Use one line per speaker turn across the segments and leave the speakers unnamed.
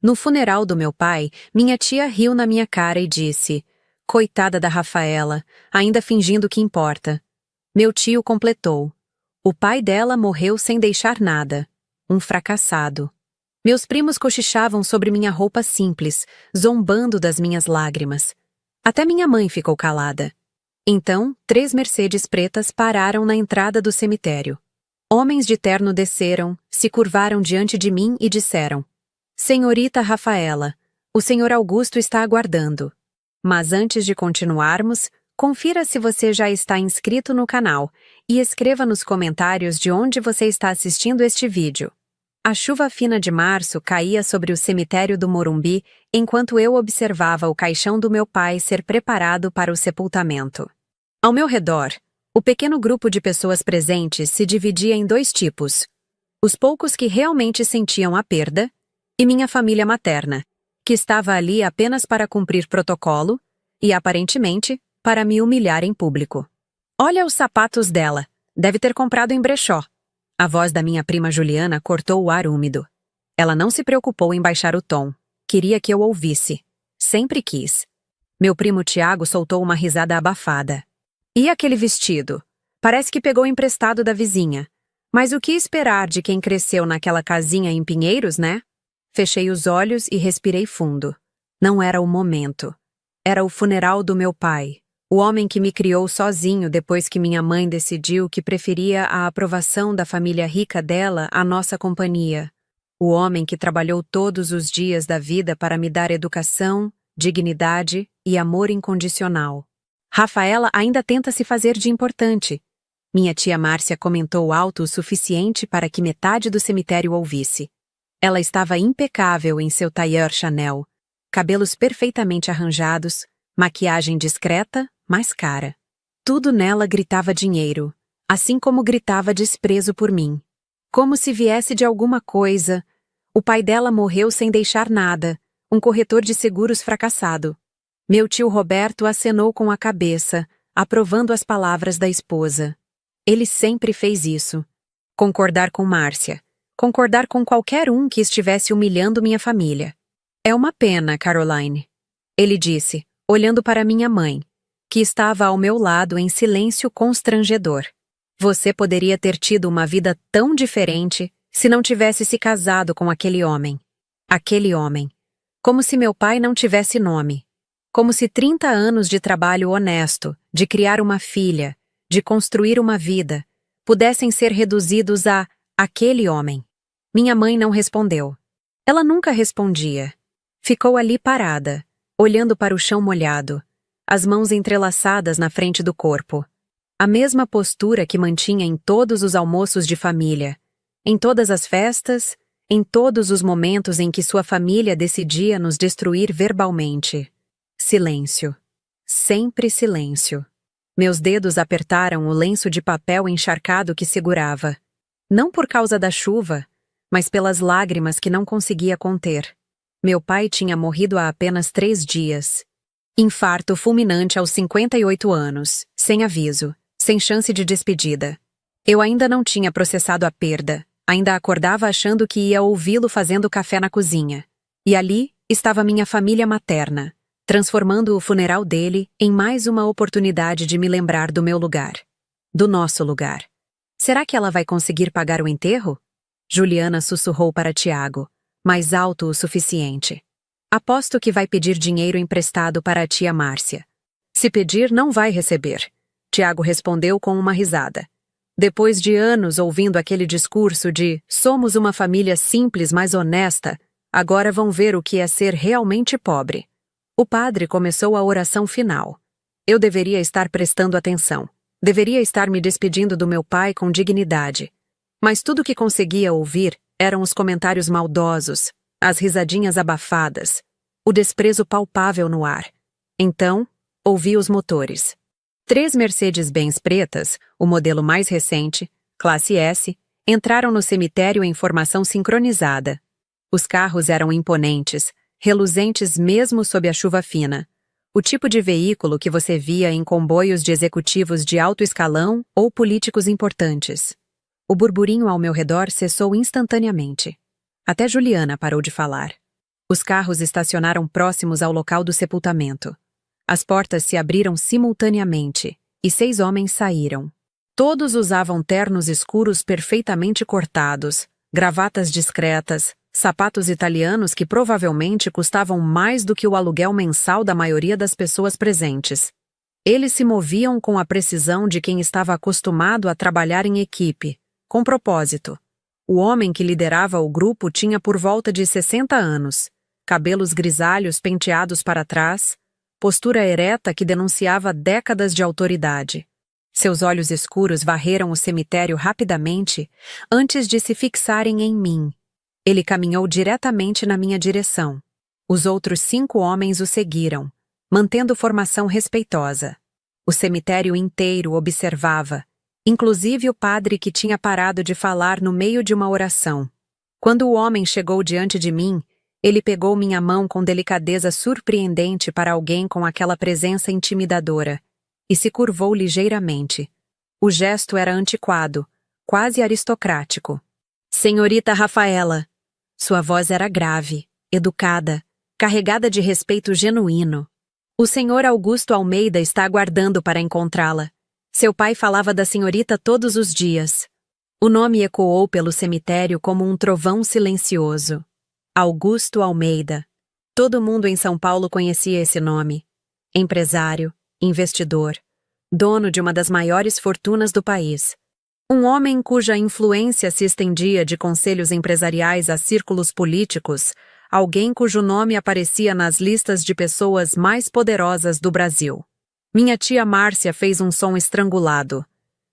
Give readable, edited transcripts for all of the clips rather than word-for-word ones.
No funeral do meu pai, minha tia riu na minha cara e disse: "Coitada da Rafaela, ainda fingindo que importa." Meu tio completou: "O pai dela morreu sem deixar nada. Um fracassado." Meus primos cochichavam sobre minha roupa simples, zombando das minhas lágrimas. Até minha mãe ficou calada. Então, 3 Mercedes pretas pararam na entrada do cemitério. Homens de terno desceram, se curvaram diante de mim e disseram: "Senhorita Rafaela, o senhor Augusto está aguardando." Mas antes de continuarmos, confira se você já está inscrito no canal e escreva nos comentários de onde você está assistindo este vídeo. A chuva fina de março caía sobre o cemitério do Morumbi enquanto eu observava o caixão do meu pai ser preparado para o sepultamento. Ao meu redor, o pequeno grupo de pessoas presentes se dividia em 2 tipos: os poucos que realmente sentiam a perda e minha família materna, que estava ali apenas para cumprir protocolo e, aparentemente, para me humilhar em público. "Olha os sapatos dela, deve ter comprado em brechó." A voz da minha prima Juliana cortou o ar úmido. Ela não se preocupou em baixar o tom. Queria que eu ouvisse. Sempre quis. Meu primo Tiago soltou uma risada abafada. "E aquele vestido? Parece que pegou emprestado da vizinha. Mas o que esperar de quem cresceu naquela casinha em Pinheiros, né?" Fechei os olhos e respirei fundo. Não era o momento. Era o funeral do meu pai. O homem que me criou sozinho depois que minha mãe decidiu que preferia a aprovação da família rica dela à nossa companhia. O homem que trabalhou todos os dias da vida para me dar educação, dignidade e amor incondicional. Rafaela ainda tenta se fazer de importante. Minha tia Márcia comentou alto o suficiente para que metade do cemitério ouvisse. Ela estava impecável em seu tailleur Chanel, cabelos perfeitamente arranjados, maquiagem discreta, mas cara. Tudo nela gritava dinheiro, assim como gritava desprezo por mim. Como se viesse de alguma coisa. O pai dela morreu sem deixar nada, um corretor de seguros fracassado. Meu tio Roberto acenou com a cabeça, aprovando as palavras da esposa. Ele sempre fez isso. Concordar com Márcia. Concordar com qualquer um que estivesse humilhando minha família. "É uma pena, Caroline," ele disse, olhando para minha mãe, que estava ao meu lado em silêncio constrangedor. "Você poderia ter tido uma vida tão diferente se não tivesse se casado com aquele homem. Aquele homem. Como se meu pai não tivesse nome. Como se 30 anos de trabalho honesto, de criar uma filha, de construir uma vida, pudessem ser reduzidos a aquele homem." Minha mãe não respondeu. Ela nunca respondia. Ficou ali parada, olhando para o chão molhado, as mãos entrelaçadas na frente do corpo. A mesma postura que mantinha em todos os almoços de família, em todas as festas, em todos os momentos em que sua família decidia nos destruir verbalmente. Silêncio. Sempre silêncio. Meus dedos apertaram o lenço de papel encharcado que segurava. Não por causa da chuva, mas pelas lágrimas que não conseguia conter. Meu pai tinha morrido há apenas 3 dias. Infarto fulminante aos 58 anos, sem aviso, sem chance de despedida. Eu ainda não tinha processado a perda, ainda acordava achando que ia ouvi-lo fazendo café na cozinha. E ali estava minha família materna, transformando o funeral dele em mais uma oportunidade de me lembrar do meu lugar. Do nosso lugar. Será que ela vai conseguir pagar o enterro? Juliana sussurrou para Tiago, mais alto o suficiente. "Aposto que vai pedir dinheiro emprestado para a tia Márcia." "Se pedir, não vai receber," Tiago respondeu com uma risada. Depois de anos ouvindo aquele discurso de "somos uma família simples, mas honesta", agora vão ver o que é ser realmente pobre. O padre começou a oração final. Eu deveria estar prestando atenção. Deveria estar me despedindo do meu pai com dignidade. Mas tudo que conseguia ouvir eram os comentários maldosos, as risadinhas abafadas, o desprezo palpável no ar. Então, ouvi os motores. 3 Mercedes-Benz pretas, o modelo mais recente, classe S, entraram no cemitério em formação sincronizada. Os carros eram imponentes, reluzentes mesmo sob a chuva fina. O tipo de veículo que você via em comboios de executivos de alto escalão ou políticos importantes. O burburinho ao meu redor cessou instantaneamente. Até Juliana parou de falar. Os carros estacionaram próximos ao local do sepultamento. As portas se abriram simultaneamente, e 6 homens saíram. Todos usavam ternos escuros perfeitamente cortados, gravatas discretas, sapatos italianos que provavelmente custavam mais do que o aluguel mensal da maioria das pessoas presentes. Eles se moviam com a precisão de quem estava acostumado a trabalhar em equipe, com propósito. O homem que liderava o grupo tinha por volta de 60 anos, cabelos grisalhos penteados para trás, postura ereta que denunciava décadas de autoridade. Seus olhos escuros varreram o cemitério rapidamente antes de se fixarem em mim. Ele caminhou diretamente na minha direção. Os outros 5 homens o seguiram, mantendo formação respeitosa. O cemitério inteiro observava, inclusive o padre que tinha parado de falar no meio de uma oração. Quando o homem chegou diante de mim, ele pegou minha mão com delicadeza surpreendente para alguém com aquela presença intimidadora, e se curvou ligeiramente. O gesto era antiquado, quase aristocrático. Senhorita Rafaela. Sua voz era grave, educada, carregada de respeito genuíno. O senhor Augusto Almeida está aguardando para encontrá-la. Seu pai falava da senhorita todos os dias. O nome ecoou pelo cemitério como um trovão silencioso. Augusto Almeida. Todo mundo em São Paulo conhecia esse nome. Empresário, investidor, dono de uma das maiores fortunas do país. Um homem cuja influência se estendia de conselhos empresariais a círculos políticos, alguém cujo nome aparecia nas listas de pessoas mais poderosas do Brasil. Minha tia Márcia fez um som estrangulado.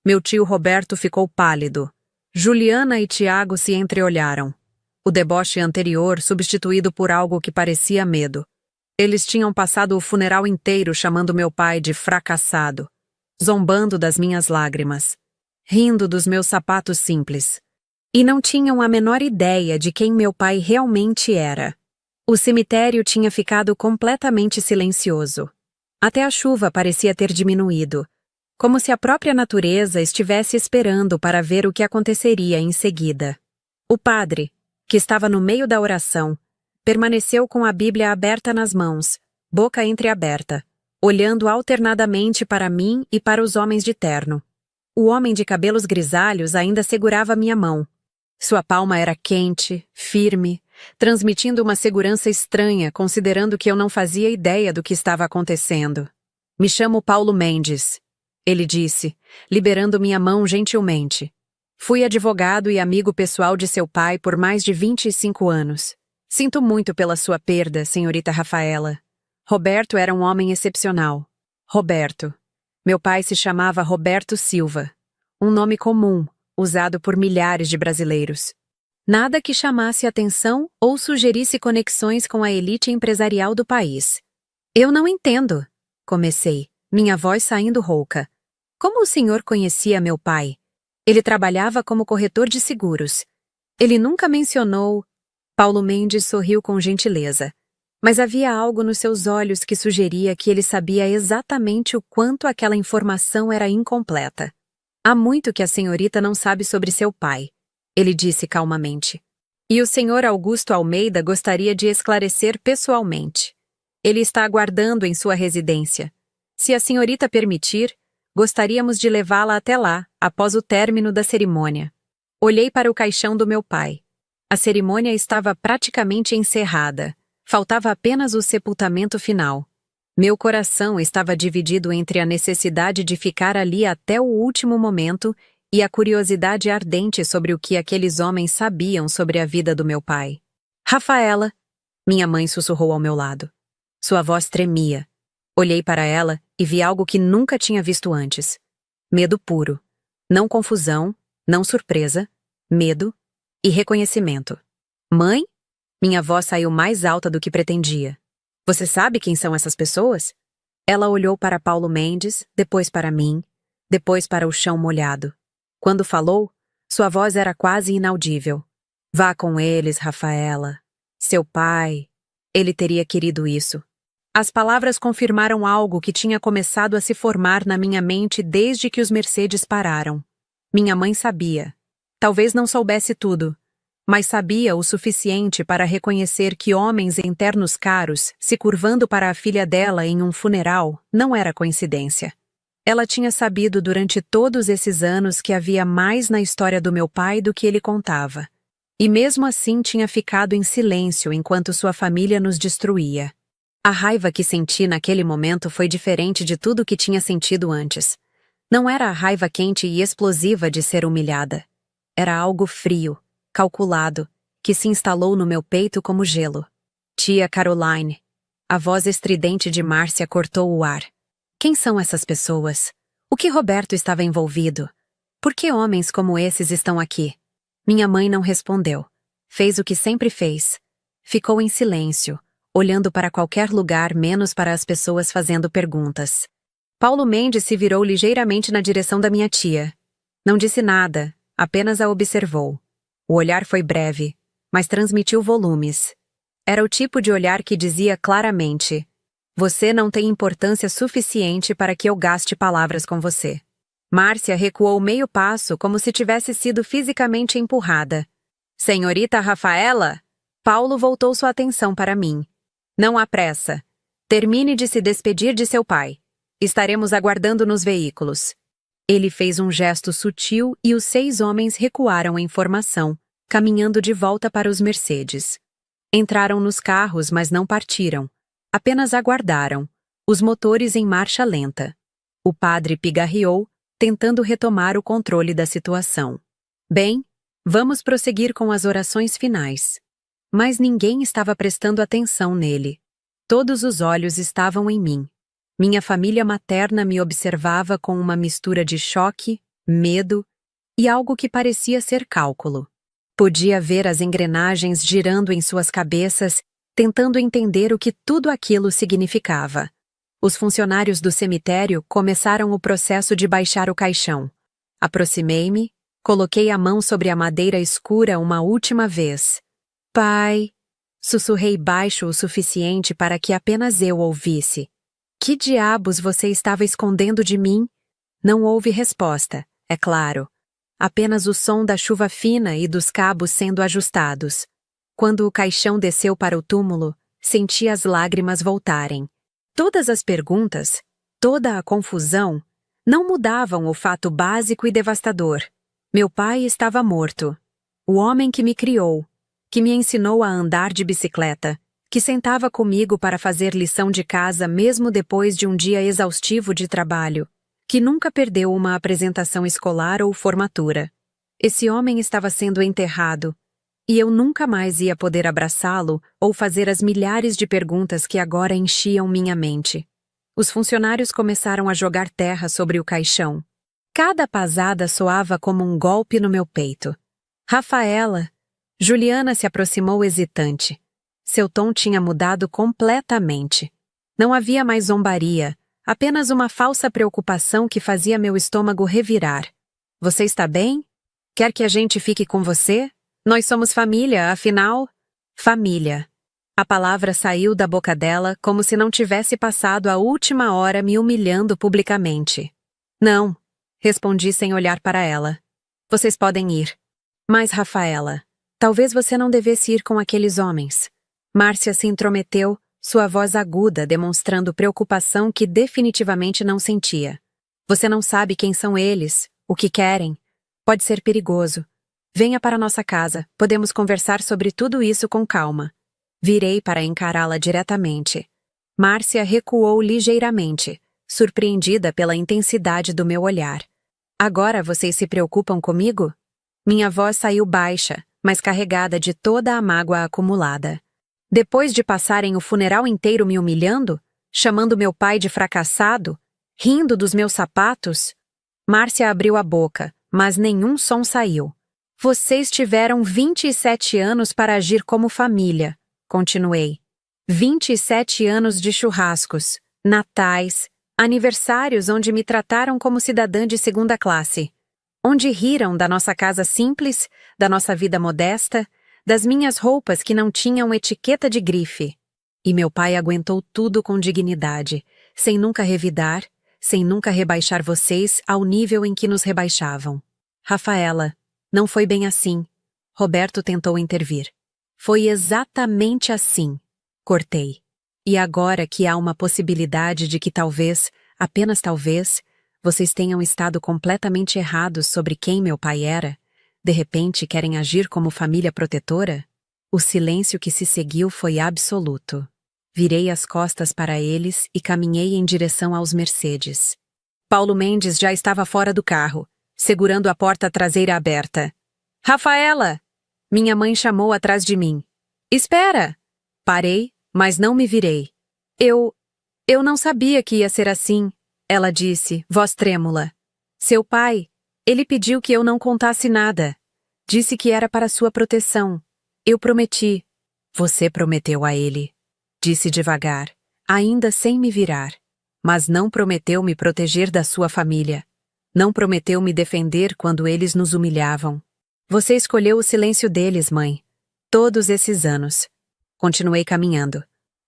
Meu tio Roberto ficou pálido. Juliana e Tiago se entreolharam. O deboche anterior substituído por algo que parecia medo. Eles tinham passado o funeral inteiro chamando meu pai de fracassado, zombando das minhas lágrimas, rindo dos meus sapatos simples. E não tinham a menor ideia de quem meu pai realmente era. O cemitério tinha ficado completamente silencioso. Até a chuva parecia ter diminuído, como se a própria natureza estivesse esperando para ver o que aconteceria em seguida. O padre, que estava no meio da oração, permaneceu com a Bíblia aberta nas mãos, boca entreaberta, olhando alternadamente para mim e para os homens de terno. O homem de cabelos grisalhos ainda segurava minha mão. Sua palma era quente, firme, transmitindo uma segurança estranha, considerando que eu não fazia ideia do que estava acontecendo. Me chamo Paulo Mendes, ele disse, liberando minha mão gentilmente. Fui advogado e amigo pessoal de seu pai por mais de 25 anos. Sinto muito pela sua perda, senhorita Rafaela. Roberto era um homem excepcional. Roberto. Meu pai se chamava Roberto Silva. Um nome comum, usado por milhares de brasileiros. Nada que chamasse atenção ou sugerisse conexões com a elite empresarial do país. Eu não entendo, comecei, minha voz saindo rouca. Como o senhor conhecia meu pai? Ele trabalhava como corretor de seguros. Ele nunca mencionou... Paulo Mendes sorriu com gentileza. Mas havia algo nos seus olhos que sugeria que ele sabia exatamente o quanto aquela informação era incompleta. Há muito que a senhorita não sabe sobre seu pai, ele disse calmamente. E o senhor Augusto Almeida gostaria de esclarecer pessoalmente. Ele está aguardando em sua residência. Se a senhorita permitir, gostaríamos de levá-la até lá, após o término da cerimônia. Olhei para o caixão do meu pai. A cerimônia estava praticamente encerrada. Faltava apenas o sepultamento final. Meu coração estava dividido entre a necessidade de ficar ali até o último momento e a curiosidade ardente sobre o que aqueles homens sabiam sobre a vida do meu pai. Rafaela, minha mãe sussurrou ao meu lado. Sua voz tremia. Olhei para ela e vi algo que nunca tinha visto antes. Medo puro. Não confusão, não surpresa, medo e reconhecimento. Mãe? Minha voz saiu mais alta do que pretendia. Você sabe quem são essas pessoas? Ela olhou para Paulo Mendes, depois para mim, depois para o chão molhado. Quando falou, sua voz era quase inaudível. Vá com eles, Rafaela. Seu pai, ele teria querido isso. As palavras confirmaram algo que tinha começado a se formar na minha mente desde que os Mercedes pararam. Minha mãe sabia. Talvez não soubesse tudo, mas sabia o suficiente para reconhecer que homens em ternos caros se curvando para a filha dela em um funeral não era coincidência. Ela tinha sabido durante todos esses anos que havia mais na história do meu pai do que ele contava. E mesmo assim tinha ficado em silêncio enquanto sua família nos destruía. A raiva que senti naquele momento foi diferente de tudo o que tinha sentido antes. Não era a raiva quente e explosiva de ser humilhada. Era algo frio, calculado, que se instalou no meu peito como gelo. Tia Caroline. A voz estridente de Márcia cortou o ar. Quem são essas pessoas? O que Roberto estava envolvido? Por que homens como esses estão aqui? Minha mãe não respondeu. Fez o que sempre fez. Ficou em silêncio, olhando para qualquer lugar menos para as pessoas fazendo perguntas. Paulo Mendes se virou ligeiramente na direção da minha tia. Não disse nada, apenas a observou. O olhar foi breve, mas transmitiu volumes. Era o tipo de olhar que dizia claramente: você não tem importância suficiente para que eu gaste palavras com você. Márcia recuou meio passo como se tivesse sido fisicamente empurrada. Senhorita Rafaela? Paulo voltou sua atenção para mim. Não há pressa. Termine de se despedir de seu pai. Estaremos aguardando nos veículos. Ele fez um gesto sutil e os 6 homens recuaram em formação, caminhando de volta para os Mercedes. Entraram nos carros, mas não partiram. Apenas aguardaram, os motores em marcha lenta. O padre pigarreou, tentando retomar o controle da situação. Bem, vamos prosseguir com as orações finais. Mas ninguém estava prestando atenção nele. Todos os olhos estavam em mim. Minha família materna me observava com uma mistura de choque, medo e algo que parecia ser cálculo. Podia ver as engrenagens girando em suas cabeças, tentando entender o que tudo aquilo significava. Os funcionários do cemitério começaram o processo de baixar o caixão. Aproximei-me, coloquei a mão sobre a madeira escura uma última vez. Pai! Sussurrei baixo o suficiente para que apenas eu ouvisse. Que diabos você estava escondendo de mim? Não houve resposta, é claro. Apenas o som da chuva fina e dos cabos sendo ajustados. Quando o caixão desceu para o túmulo, senti as lágrimas voltarem. Todas as perguntas, toda a confusão, não mudavam o fato básico e devastador. Meu pai estava morto. O homem que me criou, que me ensinou a andar de bicicleta, que sentava comigo para fazer lição de casa mesmo depois de um dia exaustivo de trabalho, que nunca perdeu uma apresentação escolar ou formatura. Esse homem estava sendo enterrado, e eu nunca mais ia poder abraçá-lo ou fazer as milhares de perguntas que agora enchiam minha mente. Os funcionários começaram a jogar terra sobre o caixão. Cada pasada soava como um golpe no meu peito. Rafaela! Juliana se aproximou hesitante. Seu tom tinha mudado completamente. Não havia mais zombaria, apenas uma falsa preocupação que fazia meu estômago revirar. Você está bem? Quer que a gente fique com você? Nós somos família, afinal... Família. A palavra saiu da boca dela como se não tivesse passado a última hora me humilhando publicamente. Não, respondi sem olhar para ela. Vocês podem ir. Mas, Rafaela, talvez você não devesse ir com aqueles homens. Márcia se intrometeu, sua voz aguda demonstrando preocupação que definitivamente não sentia. Você não sabe quem são eles, o que querem. Pode ser perigoso. Venha para nossa casa, podemos conversar sobre tudo isso com calma. Virei para encará-la diretamente. Márcia recuou ligeiramente, surpreendida pela intensidade do meu olhar. Agora vocês se preocupam comigo? Minha voz saiu baixa, mas carregada de toda a mágoa acumulada. Depois de passarem o funeral inteiro me humilhando, chamando meu pai de fracassado, rindo dos meus sapatos, Márcia abriu a boca, mas nenhum som saiu. Vocês tiveram 27 anos para agir como família, continuei. 27 anos de churrascos, natais, aniversários onde me trataram como cidadã de segunda classe. Onde riram da nossa casa simples, da nossa vida modesta, das minhas roupas que não tinham etiqueta de grife. E meu pai aguentou tudo com dignidade, sem nunca revidar, sem nunca rebaixar vocês ao nível em que nos rebaixavam. Rafaela, não foi bem assim. Roberto tentou intervir. Foi exatamente assim. Cortei. E agora que há uma possibilidade de que talvez, apenas talvez, vocês tenham estado completamente errados sobre quem meu pai era, de repente querem agir como família protetora? O silêncio que se seguiu foi absoluto. Virei as costas para eles e caminhei em direção aos Mercedes. Paulo Mendes já estava fora do carro, segurando a porta traseira aberta. Rafaela! Minha mãe chamou atrás de mim. Espera! Parei, mas não me virei. Eu não sabia que ia ser assim, ela disse, voz trêmula. Seu pai, ele pediu que eu não contasse nada. Disse que era para sua proteção. Eu prometi. Você prometeu a ele, disse devagar, ainda sem me virar. Mas não prometeu me proteger da sua família. Não prometeu me defender quando eles nos humilhavam. Você escolheu o silêncio deles, mãe. Todos esses anos. Continuei caminhando.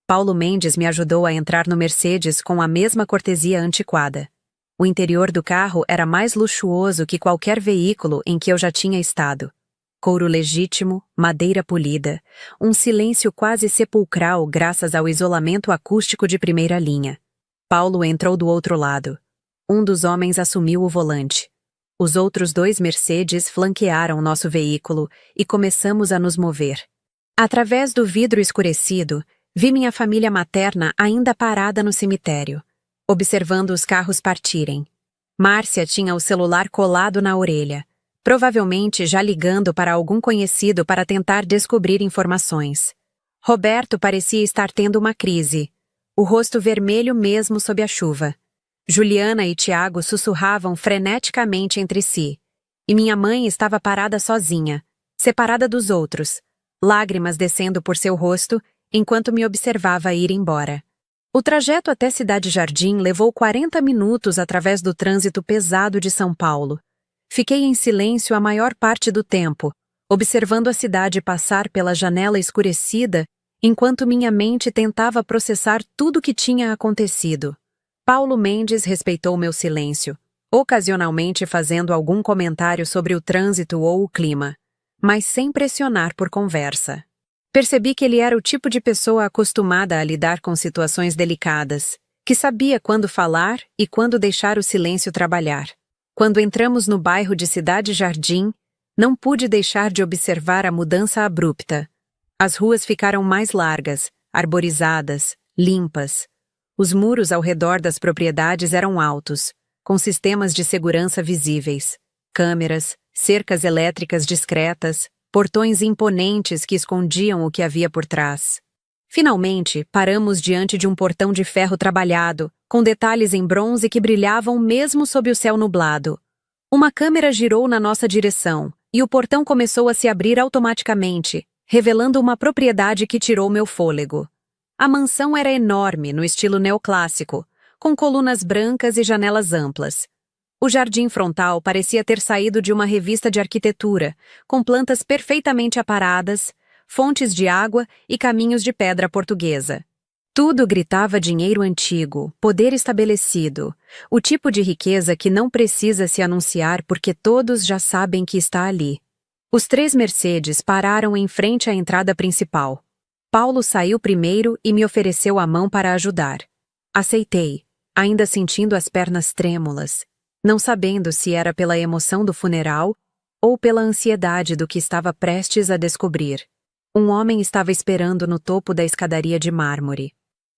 Paulo Mendes me ajudou a entrar no Mercedes com a mesma cortesia antiquada. O interior do carro era mais luxuoso que qualquer veículo em que eu já tinha estado. Couro legítimo, madeira polida, um silêncio quase sepulcral graças ao isolamento acústico de primeira linha. Paulo entrou do outro lado. Um dos homens assumiu o volante. Os outros 2 Mercedes flanquearam nosso veículo e começamos a nos mover. Através do vidro escurecido, vi minha família materna ainda parada no cemitério, observando os carros partirem. Márcia tinha o celular colado na orelha, provavelmente já ligando para algum conhecido para tentar descobrir informações. Roberto parecia estar tendo uma crise, o rosto vermelho mesmo sob a chuva. Juliana e Tiago sussurravam freneticamente entre si, e minha mãe estava parada sozinha, separada dos outros, lágrimas descendo por seu rosto enquanto me observava ir embora. O trajeto até Cidade Jardim levou 40 minutos através do trânsito pesado de São Paulo. Fiquei em silêncio a maior parte do tempo, observando a cidade passar pela janela escurecida enquanto minha mente tentava processar tudo o que tinha acontecido. Paulo Mendes respeitou meu silêncio, ocasionalmente fazendo algum comentário sobre o trânsito ou o clima, mas sem pressionar por conversa. Percebi que ele era o tipo de pessoa acostumada a lidar com situações delicadas, que sabia quando falar e quando deixar o silêncio trabalhar. Quando entramos no bairro de Cidade Jardim, não pude deixar de observar a mudança abrupta. As ruas ficaram mais largas, arborizadas, limpas. Os muros ao redor das propriedades eram altos, com sistemas de segurança visíveis, câmeras, cercas elétricas discretas, portões imponentes que escondiam o que havia por trás. Finalmente, paramos diante de um portão de ferro trabalhado, com detalhes em bronze que brilhavam mesmo sob o céu nublado. Uma câmera girou na nossa direção, e o portão começou a se abrir automaticamente, revelando uma propriedade que tirou meu fôlego. A mansão era enorme, no estilo neoclássico, com colunas brancas e janelas amplas. O jardim frontal parecia ter saído de uma revista de arquitetura, com plantas perfeitamente aparadas, fontes de água e caminhos de pedra portuguesa. Tudo gritava dinheiro antigo, poder estabelecido, o tipo de riqueza que não precisa se anunciar porque todos já sabem que está ali. Os 3 Mercedes pararam em frente à entrada principal. Paulo saiu primeiro e me ofereceu a mão para ajudar. Aceitei, ainda sentindo as pernas trêmulas, não sabendo se era pela emoção do funeral ou pela ansiedade do que estava prestes a descobrir. Um homem estava esperando no topo da escadaria de mármore.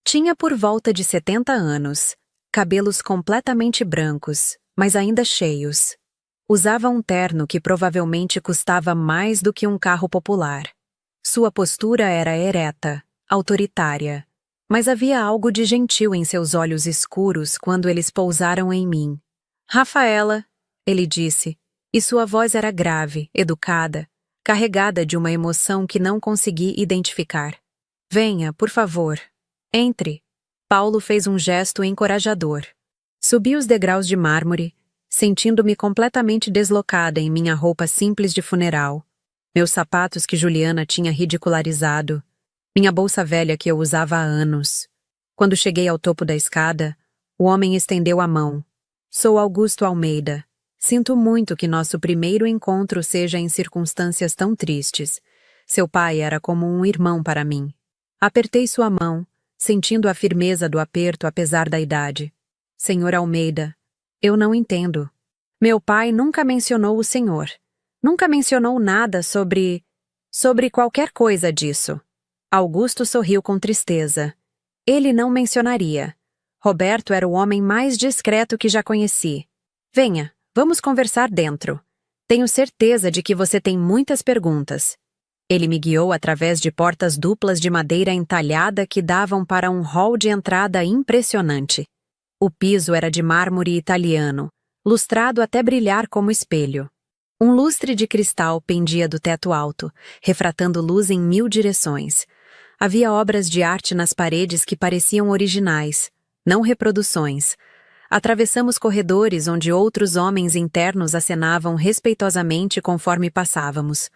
Tinha por volta de 70 anos, cabelos completamente brancos, mas ainda cheios. Usava um terno que provavelmente custava mais do que um carro popular. Sua postura era ereta, autoritária, mas havia algo de gentil em seus olhos escuros quando eles pousaram em mim. Rafaela, ele disse, e sua voz era grave, educada, carregada de uma emoção que não consegui identificar. Venha, por favor. Entre. Paulo fez um gesto encorajador. Subi os degraus de mármore, sentindo-me completamente deslocada em minha roupa simples de funeral. Meus sapatos que Juliana tinha ridicularizado. Minha bolsa velha que eu usava há anos. Quando cheguei ao topo da escada, o homem estendeu a mão. Sou Augusto Almeida. Sinto muito que nosso primeiro encontro seja em circunstâncias tão tristes. Seu pai era como um irmão para mim. Apertei sua mão, sentindo a firmeza do aperto apesar da idade. Senhor Almeida, eu não entendo. Meu pai nunca mencionou o senhor. Nunca mencionou nada sobre qualquer coisa disso. Augusto sorriu com tristeza. Ele não mencionaria. Roberto era o homem mais discreto que já conheci. Venha, vamos conversar dentro. Tenho certeza de que você tem muitas perguntas. Ele me guiou através de portas duplas de madeira entalhada que davam para um hall de entrada impressionante. O piso era de mármore italiano, lustrado até brilhar como espelho. Um lustre de cristal pendia do teto alto, refratando luz em 1000 direções. Havia obras de arte nas paredes que pareciam originais, não reproduções. Atravessamos corredores onde outros homens internos acenavam respeitosamente conforme passávamos.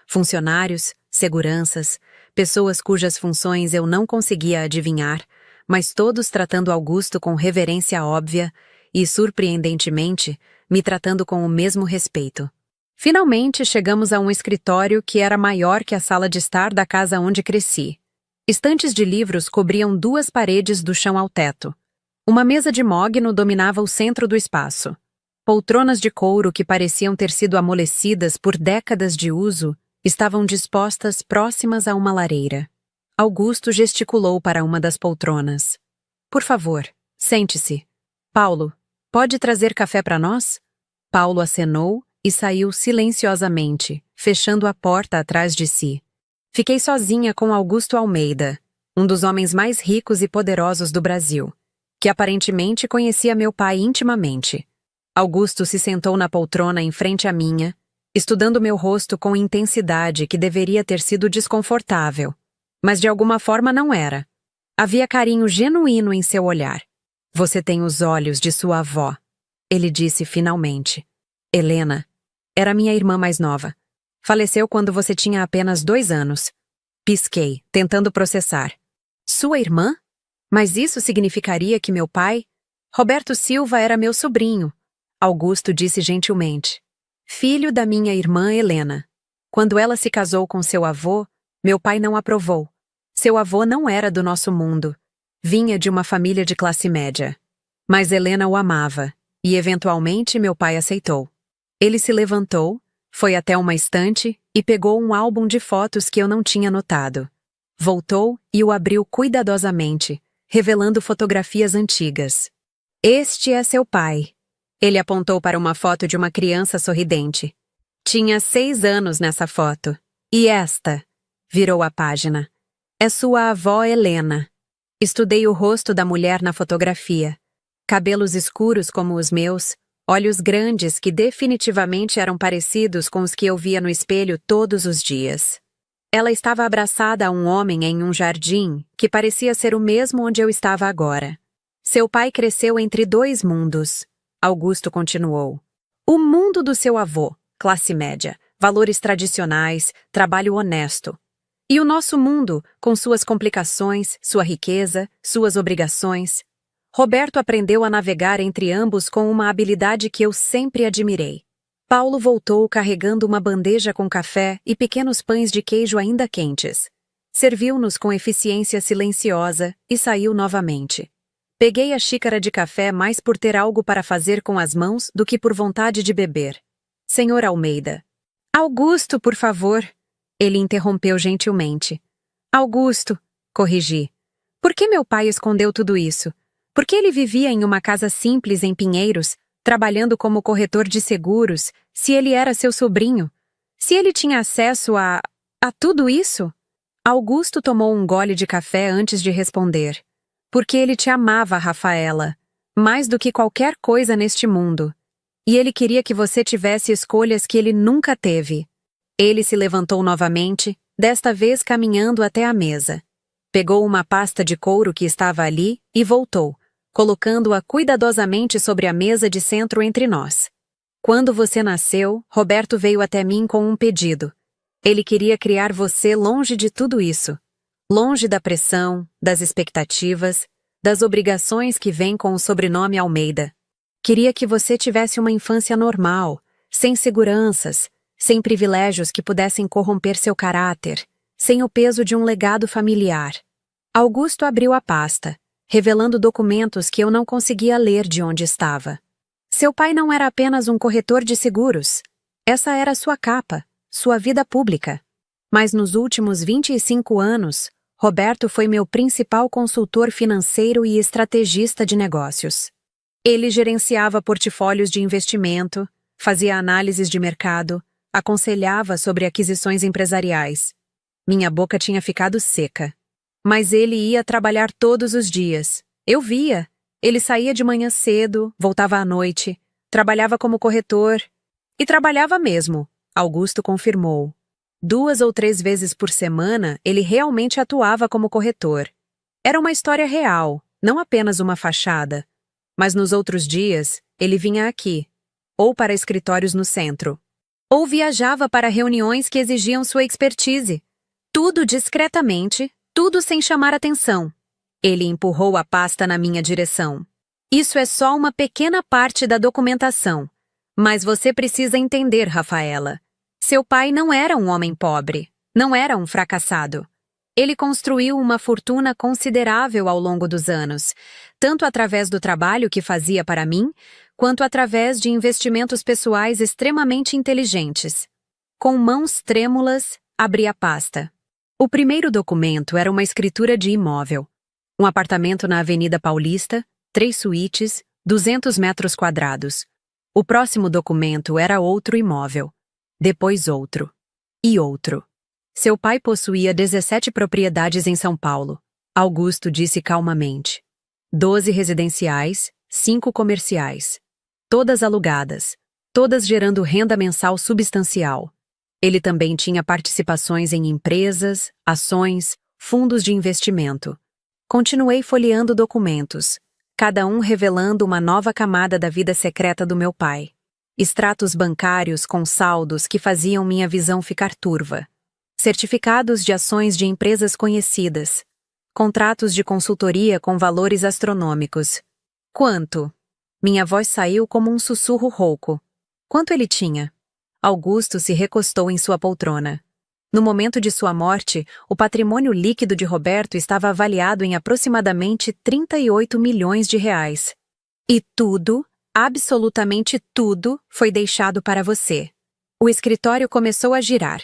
Funcionários, seguranças, pessoas cujas funções eu não conseguia adivinhar, mas todos tratando Augusto com reverência óbvia e, surpreendentemente, me tratando com o mesmo respeito. Finalmente chegamos a um escritório que era maior que a sala de estar da casa onde cresci. Estantes de livros cobriam 2 paredes do chão ao teto. Uma mesa de mogno dominava o centro do espaço. Poltronas de couro que pareciam ter sido amolecidas por décadas de uso estavam dispostas próximas a uma lareira. Augusto gesticulou para uma das poltronas. Por favor, sente-se. Paulo, pode trazer café para nós? Paulo acenou e saiu silenciosamente, fechando a porta atrás de si. Fiquei sozinha com Augusto Almeida, um dos homens mais ricos e poderosos do Brasil, que aparentemente conhecia meu pai intimamente. Augusto se sentou na poltrona em frente à minha, estudando meu rosto com intensidade que deveria ter sido desconfortável, mas de alguma forma não era. Havia carinho genuíno em seu olhar. Você tem os olhos de sua avó, ele disse finalmente. Helena era minha irmã mais nova. Faleceu quando você tinha apenas 2 anos. Pisquei, tentando processar. Sua irmã? Mas isso significaria que meu pai... Roberto Silva era meu sobrinho. Augusto disse gentilmente. Filho da minha irmã Helena. Quando ela se casou com seu avô, meu pai não aprovou. Seu avô não era do nosso mundo. Vinha de uma família de classe média. Mas Helena o amava, e eventualmente meu pai aceitou. Ele se levantou, foi até uma estante e pegou um álbum de fotos que eu não tinha notado. Voltou e o abriu cuidadosamente, revelando fotografias antigas. Este é seu pai. Ele apontou para uma foto de uma criança sorridente. Tinha 6 anos nessa foto. E esta? Virou a página. É sua avó Helena. Estudei o rosto da mulher na fotografia. Cabelos escuros como os meus, olhos grandes que definitivamente eram parecidos com os que eu via no espelho todos os dias. Ela estava abraçada a um homem em um jardim que parecia ser o mesmo onde eu estava agora. Seu pai cresceu entre 2 mundos. Augusto continuou. O mundo do seu avô, classe média, valores tradicionais, trabalho honesto. E o nosso mundo, com suas complicações, sua riqueza, suas obrigações. Roberto aprendeu a navegar entre ambos com uma habilidade que eu sempre admirei. Paulo voltou carregando uma bandeja com café e pequenos pães de queijo ainda quentes. Serviu-nos com eficiência silenciosa e saiu novamente. Peguei a xícara de café mais por ter algo para fazer com as mãos do que por vontade de beber. Senhor Almeida. Augusto, por favor. Ele interrompeu gentilmente. Augusto, corrigi. Por que meu pai escondeu tudo isso? Por que ele vivia em uma casa simples em Pinheiros, trabalhando como corretor de seguros, se ele era seu sobrinho? Se ele tinha acesso a tudo isso? Augusto tomou um gole de café antes de responder. Porque ele te amava, Rafaela, mais do que qualquer coisa neste mundo. E ele queria que você tivesse escolhas que ele nunca teve. Ele se levantou novamente, desta vez caminhando até a mesa. Pegou uma pasta de couro que estava ali e voltou, colocando-a cuidadosamente sobre a mesa de centro entre nós. Quando você nasceu, Roberto veio até mim com um pedido. Ele queria criar você longe de tudo isso. Longe da pressão, das expectativas, das obrigações que vêm com o sobrenome Almeida. Queria que você tivesse uma infância normal, sem seguranças, sem privilégios que pudessem corromper seu caráter, sem o peso de um legado familiar. Augusto abriu a pasta, revelando documentos que eu não conseguia ler de onde estava. Seu pai não era apenas um corretor de seguros. Essa era sua capa, sua vida pública. Mas nos últimos 25 anos, Roberto foi meu principal consultor financeiro e estrategista de negócios. Ele gerenciava portfólios de investimento, fazia análises de mercado, aconselhava sobre aquisições empresariais. Minha boca tinha ficado seca. Mas ele ia trabalhar todos os dias. Eu via. Ele saía de manhã cedo, voltava à noite, trabalhava como corretor. E trabalhava mesmo, Augusto confirmou. 2 ou 3 vezes por semana, ele realmente atuava como corretor. Era uma história real, não apenas uma fachada. Mas nos outros dias, ele vinha aqui, ou para escritórios no centro, ou viajava para reuniões que exigiam sua expertise. Tudo discretamente, tudo sem chamar atenção. Ele empurrou a pasta na minha direção. Isso é só uma pequena parte da documentação. Mas você precisa entender, Rafaela. Seu pai não era um homem pobre, não era um fracassado. Ele construiu uma fortuna considerável ao longo dos anos, tanto através do trabalho que fazia para mim, quanto através de investimentos pessoais extremamente inteligentes. Com mãos trêmulas, abri a pasta. O primeiro documento era uma escritura de imóvel. Um apartamento na Avenida Paulista, 3 suítes, 200 metros quadrados. O próximo documento era outro imóvel. Depois outro. E outro. Seu pai possuía 17 propriedades em São Paulo. Augusto disse calmamente. 12 residenciais, 5 comerciais. Todas alugadas. Todas gerando renda mensal substancial. Ele também tinha participações em empresas, ações, fundos de investimento. Continuei folheando documentos, cada um revelando uma nova camada da vida secreta do meu pai. Extratos bancários com saldos que faziam minha visão ficar turva. Certificados de ações de empresas conhecidas. Contratos de consultoria com valores astronômicos. Quanto? Minha voz saiu como um sussurro rouco. Quanto ele tinha? Augusto se recostou em sua poltrona. No momento de sua morte, o patrimônio líquido de Roberto estava avaliado em aproximadamente 38 milhões de reais. E tudo, absolutamente tudo, foi deixado para você. O escritório começou a girar.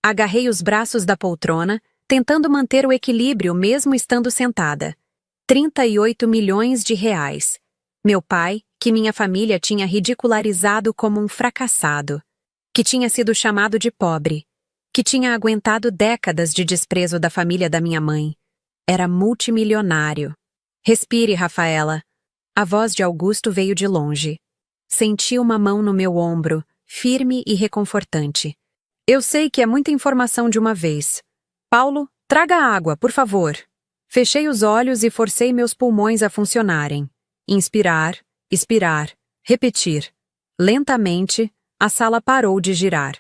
Agarrei os braços da poltrona, tentando manter o equilíbrio mesmo estando sentada. 38 milhões de reais. Meu pai, que minha família tinha ridicularizado como um fracassado. Que tinha sido chamado de pobre. Que tinha aguentado décadas de desprezo da família da minha mãe. Era multimilionário. Respire, Rafaela. A voz de Augusto veio de longe. Senti uma mão no meu ombro, firme e reconfortante. Eu sei que é muita informação de uma vez. Paulo, traga água, por favor. Fechei os olhos e forcei meus pulmões a funcionarem. Inspirar, expirar, repetir. Lentamente, a sala parou de girar.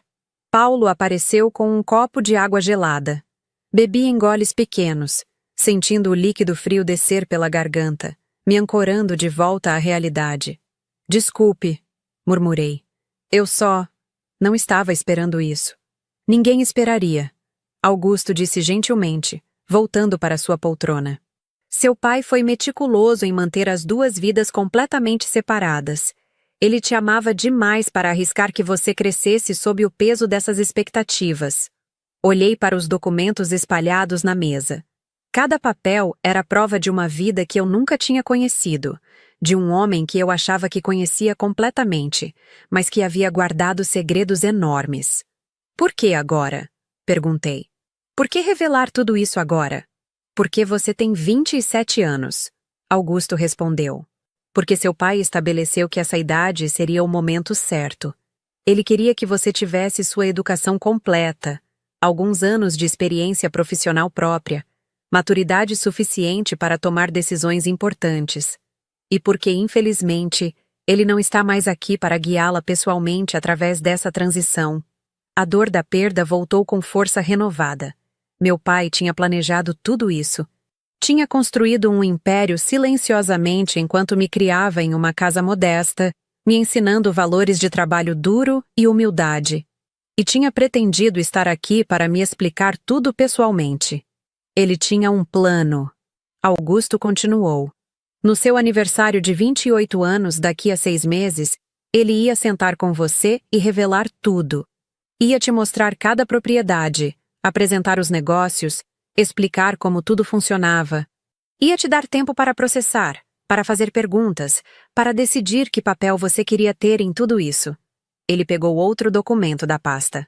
Paulo apareceu com um copo de água gelada. Bebi em goles pequenos, sentindo o líquido frio descer pela garganta, me ancorando de volta à realidade. Desculpe, murmurei. Eu só... não estava esperando isso. Ninguém esperaria. Augusto disse gentilmente, voltando para sua poltrona. Seu pai foi meticuloso em manter as 2 vidas completamente separadas. Ele te amava demais para arriscar que você crescesse sob o peso dessas expectativas. Olhei para os documentos espalhados na mesa. Cada papel era prova de uma vida que eu nunca tinha conhecido, de um homem que eu achava que conhecia completamente, mas que havia guardado segredos enormes. Por que agora? Perguntei. Por que revelar tudo isso agora? Porque você tem 27 anos, Augusto respondeu. Porque seu pai estabeleceu que essa idade seria o momento certo. Ele queria que você tivesse sua educação completa, alguns anos de experiência profissional própria, maturidade suficiente para tomar decisões importantes. E porque, infelizmente, ele não está mais aqui para guiá-la pessoalmente através dessa transição. A dor da perda voltou com força renovada. Meu pai tinha planejado tudo isso. Tinha construído um império silenciosamente enquanto me criava em uma casa modesta, me ensinando valores de trabalho duro e humildade. E tinha pretendido estar aqui para me explicar tudo pessoalmente. Ele tinha um plano. Augusto continuou. No seu aniversário de 28 anos, daqui a 6 meses, ele ia sentar com você e revelar tudo. Ia te mostrar cada propriedade, apresentar os negócios, explicar como tudo funcionava. Ia te dar tempo para processar, para fazer perguntas, para decidir que papel você queria ter em tudo isso. Ele pegou outro documento da pasta.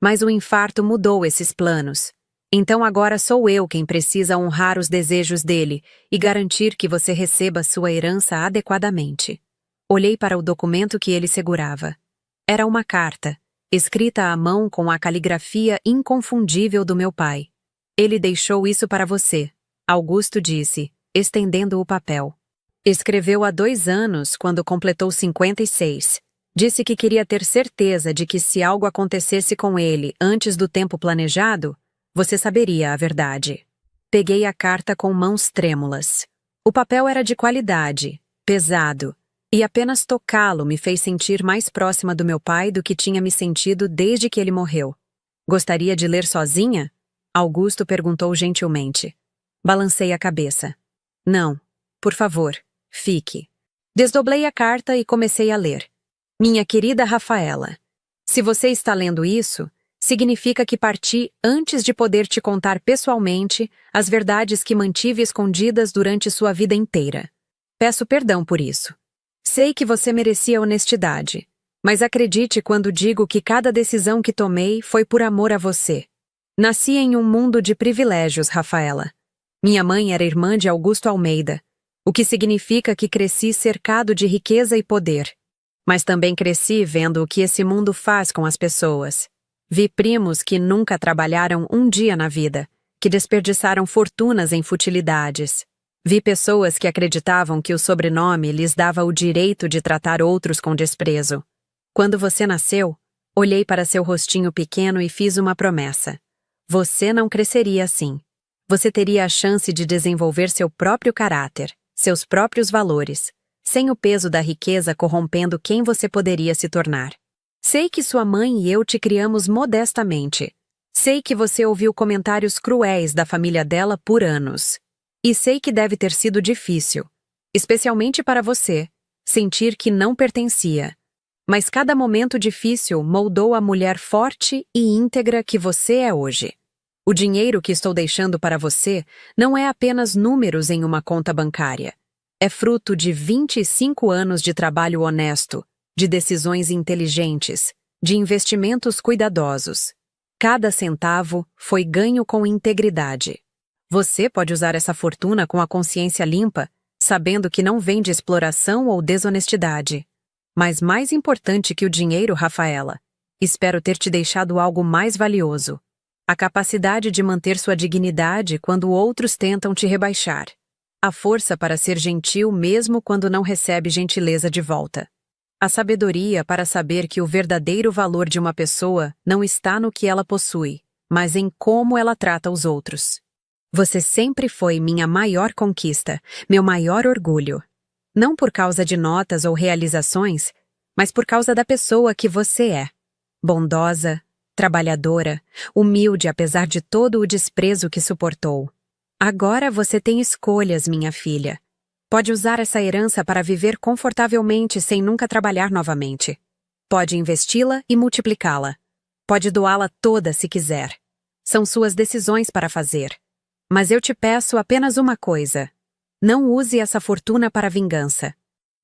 Mas o infarto mudou esses planos. Então agora sou eu quem precisa honrar os desejos dele e garantir que você receba sua herança adequadamente. Olhei para o documento que ele segurava. Era uma carta, escrita à mão com a caligrafia inconfundível do meu pai. Ele deixou isso para você, Augusto disse, estendendo o papel. Escreveu há 2 anos, quando completou 56. Disse que queria ter certeza de que se algo acontecesse com ele antes do tempo planejado, você saberia a verdade. Peguei a carta com mãos trêmulas. O papel era de qualidade, pesado, e apenas tocá-lo me fez sentir mais próxima do meu pai do que tinha me sentido desde que ele morreu. Gostaria de ler sozinha? Augusto perguntou gentilmente. Balancei a cabeça. Não, por favor, fique. Desdoblei a carta e comecei a ler. Minha querida Rafaela, se você está lendo isso, significa que parti antes de poder te contar pessoalmente as verdades que mantive escondidas durante sua vida inteira. Peço perdão por isso. Sei que você merecia honestidade, mas acredite quando digo que cada decisão que tomei foi por amor a você. Nasci em um mundo de privilégios, Rafaela. Minha mãe era irmã de Augusto Almeida, o que significa que cresci cercado de riqueza e poder. Mas também cresci vendo o que esse mundo faz com as pessoas. Vi primos que nunca trabalharam um dia na vida, que desperdiçaram fortunas em futilidades. Vi pessoas que acreditavam que o sobrenome lhes dava o direito de tratar outros com desprezo. Quando você nasceu, olhei para seu rostinho pequeno e fiz uma promessa. Você não cresceria assim. Você teria a chance de desenvolver seu próprio caráter, seus próprios valores, sem o peso da riqueza corrompendo quem você poderia se tornar. Sei que sua mãe e eu te criamos modestamente. Sei que você ouviu comentários cruéis da família dela por anos. E sei que deve ter sido difícil, especialmente para você, sentir que não pertencia. Mas cada momento difícil moldou a mulher forte e íntegra que você é hoje. O dinheiro que estou deixando para você não é apenas números em uma conta bancária. É fruto de 25 anos de trabalho honesto, de decisões inteligentes, de investimentos cuidadosos. Cada centavo foi ganho com integridade. Você pode usar essa fortuna com a consciência limpa, sabendo que não vem de exploração ou desonestidade. Mas mais importante que o dinheiro, Rafaela, espero ter te deixado algo mais valioso. A capacidade de manter sua dignidade quando outros tentam te rebaixar. A força para ser gentil mesmo quando não recebe gentileza de volta. A sabedoria para saber que o verdadeiro valor de uma pessoa não está no que ela possui, mas em como ela trata os outros. Você sempre foi minha maior conquista, meu maior orgulho. Não por causa de notas ou realizações, mas por causa da pessoa que você é. Bondosa, trabalhadora, humilde apesar de todo o desprezo que suportou. Agora você tem escolhas, minha filha. Pode usar essa herança para viver confortavelmente sem nunca trabalhar novamente. Pode investi-la e multiplicá-la. Pode doá-la toda se quiser. São suas decisões para fazer. Mas eu te peço apenas uma coisa. Não use essa fortuna para vingança.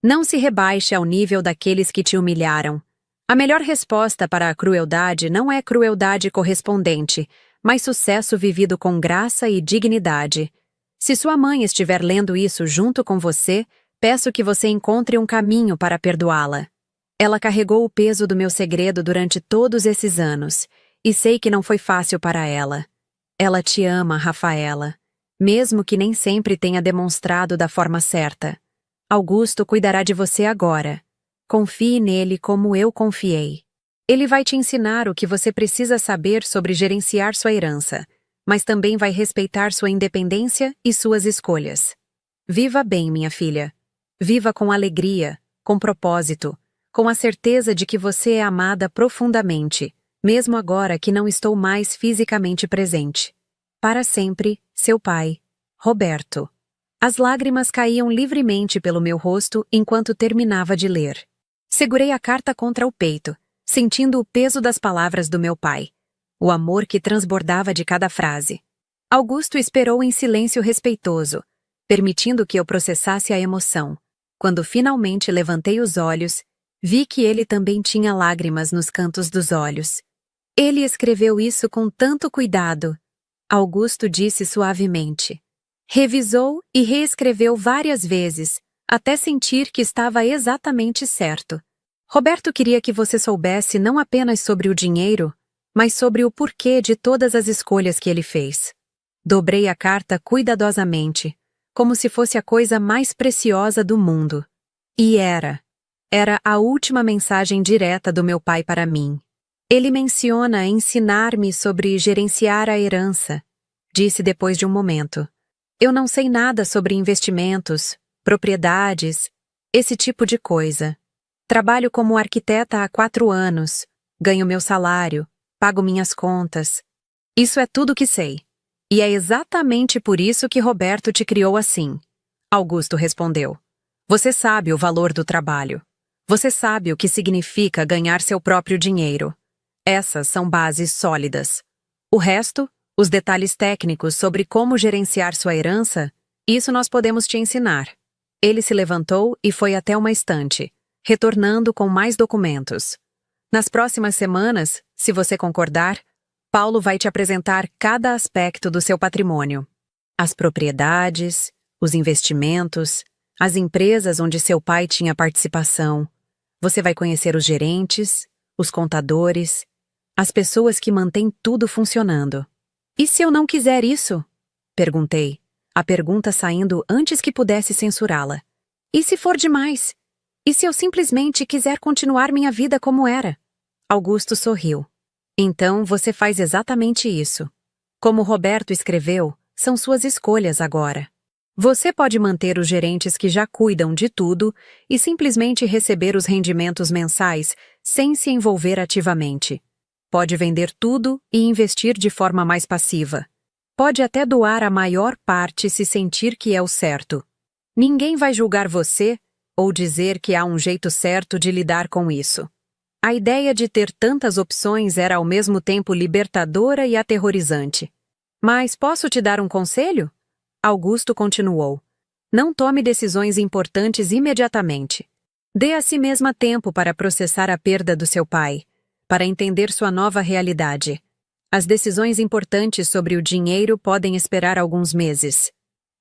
Não se rebaixe ao nível daqueles que te humilharam. A melhor resposta para a crueldade não é crueldade correspondente, mas sucesso vivido com graça e dignidade. Se sua mãe estiver lendo isso junto com você, peço que você encontre um caminho para perdoá-la. Ela carregou o peso do meu segredo durante todos esses anos, e sei que não foi fácil para ela. Ela te ama, Rafaela, mesmo que nem sempre tenha demonstrado da forma certa. Augusto cuidará de você agora. Confie nele como eu confiei. Ele vai te ensinar o que você precisa saber sobre gerenciar sua herança, mas também vai respeitar sua independência e suas escolhas. Viva bem, minha filha. Viva com alegria, com propósito, com a certeza de que você é amada profundamente, mesmo agora que não estou mais fisicamente presente. Para sempre, seu pai, Roberto. As lágrimas caíam livremente pelo meu rosto enquanto terminava de ler. Segurei a carta contra o peito, sentindo o peso das palavras do meu pai. O amor que transbordava de cada frase. Augusto esperou em silêncio respeitoso, permitindo que eu processasse a emoção. Quando finalmente levantei os olhos, vi que ele também tinha lágrimas nos cantos dos olhos. Ele escreveu isso com tanto cuidado. Augusto disse suavemente. Revisou e reescreveu várias vezes, até sentir que estava exatamente certo. Roberto queria que você soubesse não apenas sobre o dinheiro, mas sobre o porquê de todas as escolhas que ele fez. Dobrei a carta cuidadosamente, como se fosse a coisa mais preciosa do mundo. E era. Era a última mensagem direta do meu pai para mim. Ele menciona ensinar-me sobre gerenciar a herança, disse depois de um momento. Eu não sei nada sobre investimentos, propriedades, esse tipo de coisa. Trabalho como arquiteta há 4 anos, ganho meu salário, pago minhas contas. Isso é tudo que sei. E é exatamente por isso que Roberto te criou assim. Augusto respondeu. Você sabe o valor do trabalho. Você sabe o que significa ganhar seu próprio dinheiro. Essas são bases sólidas. O resto, os detalhes técnicos sobre como gerenciar sua herança, isso nós podemos te ensinar. Ele se levantou e foi até uma estante, retornando com mais documentos. Nas próximas semanas, se você concordar, Paulo vai te apresentar cada aspecto do seu patrimônio. As propriedades, os investimentos, as empresas onde seu pai tinha participação. Você vai conhecer os gerentes, os contadores, as pessoas que mantêm tudo funcionando. E se eu não quiser isso? Perguntei, a pergunta saindo antes que pudesse censurá-la. E se for demais? E se eu simplesmente quiser continuar minha vida como era? Augusto sorriu. Então você faz exatamente isso. Como Roberto escreveu, são suas escolhas agora. Você pode manter os gerentes que já cuidam de tudo e simplesmente receber os rendimentos mensais sem se envolver ativamente. Pode vender tudo e investir de forma mais passiva. Pode até doar a maior parte se sentir que é o certo. Ninguém vai julgar você ou dizer que há um jeito certo de lidar com isso. A ideia de ter tantas opções era ao mesmo tempo libertadora e aterrorizante. Mas posso te dar um conselho? Augusto continuou. Não tome decisões importantes imediatamente. Dê a si mesma tempo para processar a perda do seu pai, para entender sua nova realidade. As decisões importantes sobre o dinheiro podem esperar alguns meses.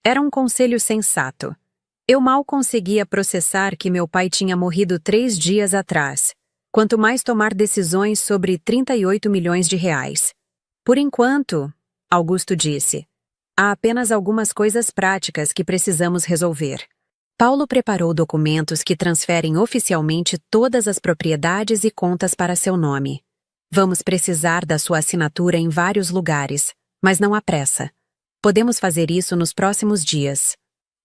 Era um conselho sensato. Eu mal conseguia processar que meu pai tinha morrido 3 dias atrás, quanto mais tomar decisões sobre 38 milhões de reais. Por enquanto, Augusto disse, há apenas algumas coisas práticas que precisamos resolver. Paulo preparou documentos que transferem oficialmente todas as propriedades e contas para seu nome. Vamos precisar da sua assinatura em vários lugares, mas não há pressa. Podemos fazer isso nos próximos dias.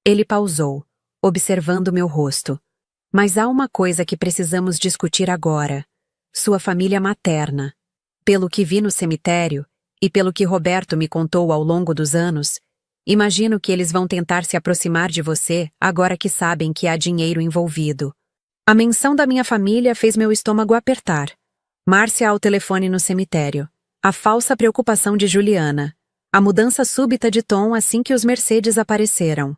Ele pausou, observando meu rosto. Mas há uma coisa que precisamos discutir agora. Sua família materna. Pelo que vi no cemitério, e pelo que Roberto me contou ao longo dos anos, imagino que eles vão tentar se aproximar de você agora que sabem que há dinheiro envolvido. A menção da minha família fez meu estômago apertar. Márcia ao telefone no cemitério. A falsa preocupação de Juliana. A mudança súbita de tom assim que os Mercedes apareceram.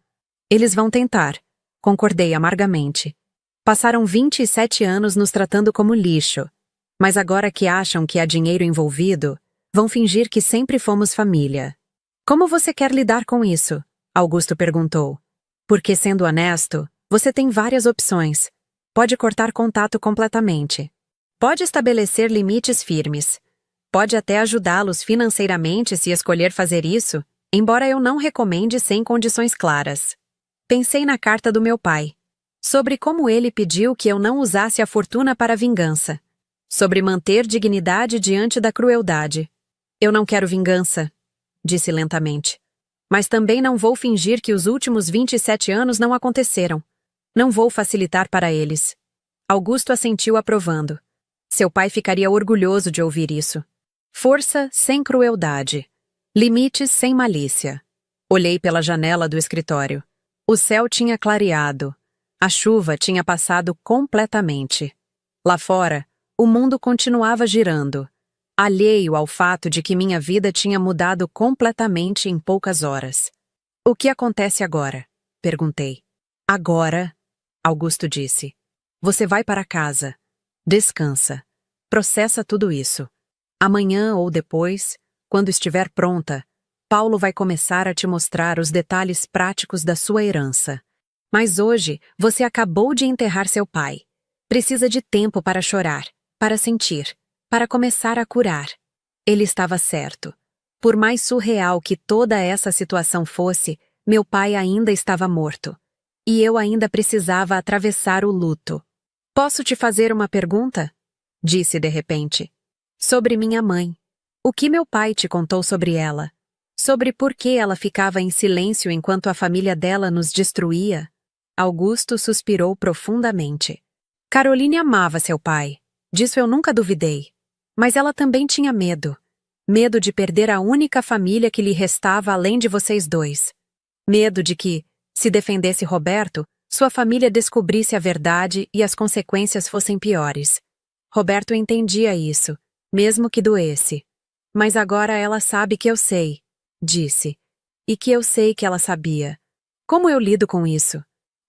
Eles vão tentar. Concordei amargamente. Passaram 27 anos nos tratando como lixo. Mas agora que acham que há dinheiro envolvido, vão fingir que sempre fomos família. Como você quer lidar com isso? Augusto perguntou. Porque, sendo honesto, você tem várias opções. Pode cortar contato completamente. Pode estabelecer limites firmes. Pode até ajudá-los financeiramente se escolher fazer isso, embora eu não recomende sem condições claras. Pensei na carta do meu pai. Sobre como ele pediu que eu não usasse a fortuna para vingança. Sobre manter dignidade diante da crueldade. Eu não quero vingança. disse lentamente. Mas também não vou fingir que os últimos 27 anos não aconteceram. Não vou facilitar para eles. Augusto assentiu aprovando. Seu pai ficaria orgulhoso de ouvir isso. Força sem crueldade. Limites sem malícia. Olhei pela janela do escritório. O céu tinha clareado. A chuva tinha passado completamente. Lá fora, o mundo continuava girando, alheio ao fato de que minha vida tinha mudado completamente em poucas horas. O que acontece agora? Perguntei. Agora, Augusto disse. Você vai para casa. Descansa. Processa tudo isso. Amanhã ou depois, quando estiver pronta, Paulo vai começar a te mostrar os detalhes práticos da sua herança. Mas hoje, você acabou de enterrar seu pai. Precisa de tempo para chorar, para sentir, para começar a curar. Ele estava certo. Por mais surreal que toda essa situação fosse, meu pai ainda estava morto. E eu ainda precisava atravessar o luto. Posso te fazer uma pergunta? Disse de repente. Sobre minha mãe. O que meu pai te contou sobre ela? Sobre por que ela ficava em silêncio enquanto a família dela nos destruía? Augusto suspirou profundamente. Caroline amava seu pai. Disso eu nunca duvidei. Mas ela também tinha medo. Medo de perder a única família que lhe restava além de vocês dois. Medo de que, se defendesse Roberto, sua família descobrisse a verdade e as consequências fossem piores. Roberto entendia isso, mesmo que doesse. Mas agora ela sabe que eu sei, disse. E que eu sei que ela sabia. Como eu lido com isso?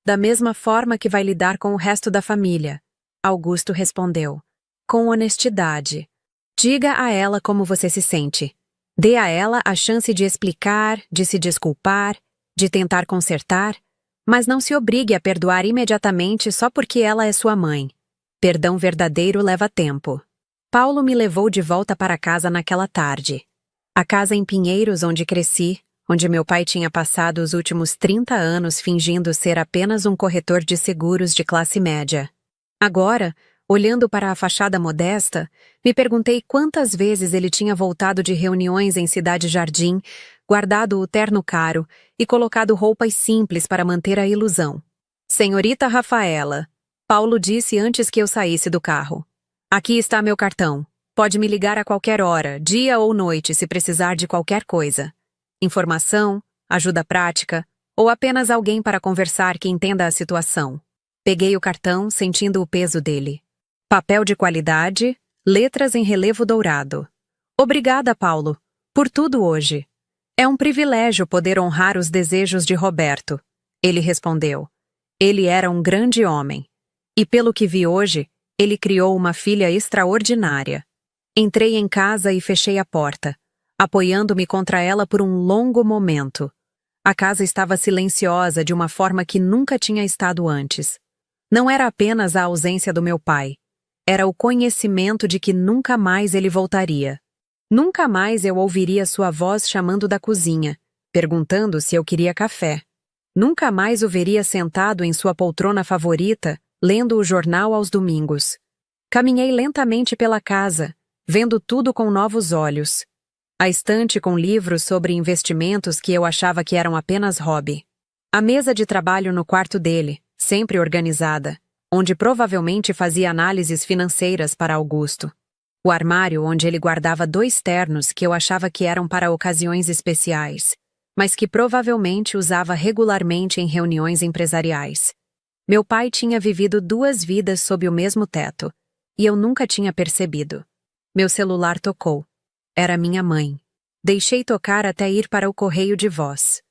Da mesma forma que vai lidar com o resto da família, Augusto respondeu. Com honestidade. Diga a ela como você se sente. Dê a ela a chance de explicar, de se desculpar, de tentar consertar, mas não se obrigue a perdoar imediatamente só porque ela é sua mãe. Perdão verdadeiro leva tempo. Paulo me levou de volta para casa naquela tarde. A casa em Pinheiros onde cresci, onde meu pai tinha passado os últimos 30 anos fingindo ser apenas um corretor de seguros de classe média. Agora, olhando para a fachada modesta, me perguntei quantas vezes ele tinha voltado de reuniões em Cidade Jardim, guardado o terno caro e colocado roupas simples para manter a ilusão. Senhorita Rafaela, Paulo disse antes que eu saísse do carro. Aqui está meu cartão. Pode me ligar a qualquer hora, dia ou noite, se precisar de qualquer coisa. Informação, ajuda prática, ou apenas alguém para conversar que entenda a situação. Peguei o cartão, sentindo o peso dele. Papel de qualidade, letras em relevo dourado. Obrigada, Paulo, por tudo hoje. É um privilégio poder honrar os desejos de Roberto. Ele respondeu. Ele era um grande homem. E pelo que vi hoje, ele criou uma filha extraordinária. Entrei em casa e fechei a porta, apoiando-me contra ela por um longo momento. A casa estava silenciosa de uma forma que nunca tinha estado antes. Não era apenas a ausência do meu pai. Era o conhecimento de que nunca mais ele voltaria. Nunca mais eu ouviria sua voz chamando da cozinha, perguntando se eu queria café. Nunca mais o veria sentado em sua poltrona favorita, lendo o jornal aos domingos. Caminhei lentamente pela casa, vendo tudo com novos olhos. A estante com livros sobre investimentos que eu achava que eram apenas hobby. A mesa de trabalho no quarto dele, sempre organizada, onde provavelmente fazia análises financeiras para Augusto. O armário onde ele guardava 2 ternos que eu achava que eram para ocasiões especiais, mas que provavelmente usava regularmente em reuniões empresariais. Meu pai tinha vivido 2 vidas sob o mesmo teto, e eu nunca tinha percebido. Meu celular tocou. Era minha mãe. Deixei tocar até ir para o correio de voz.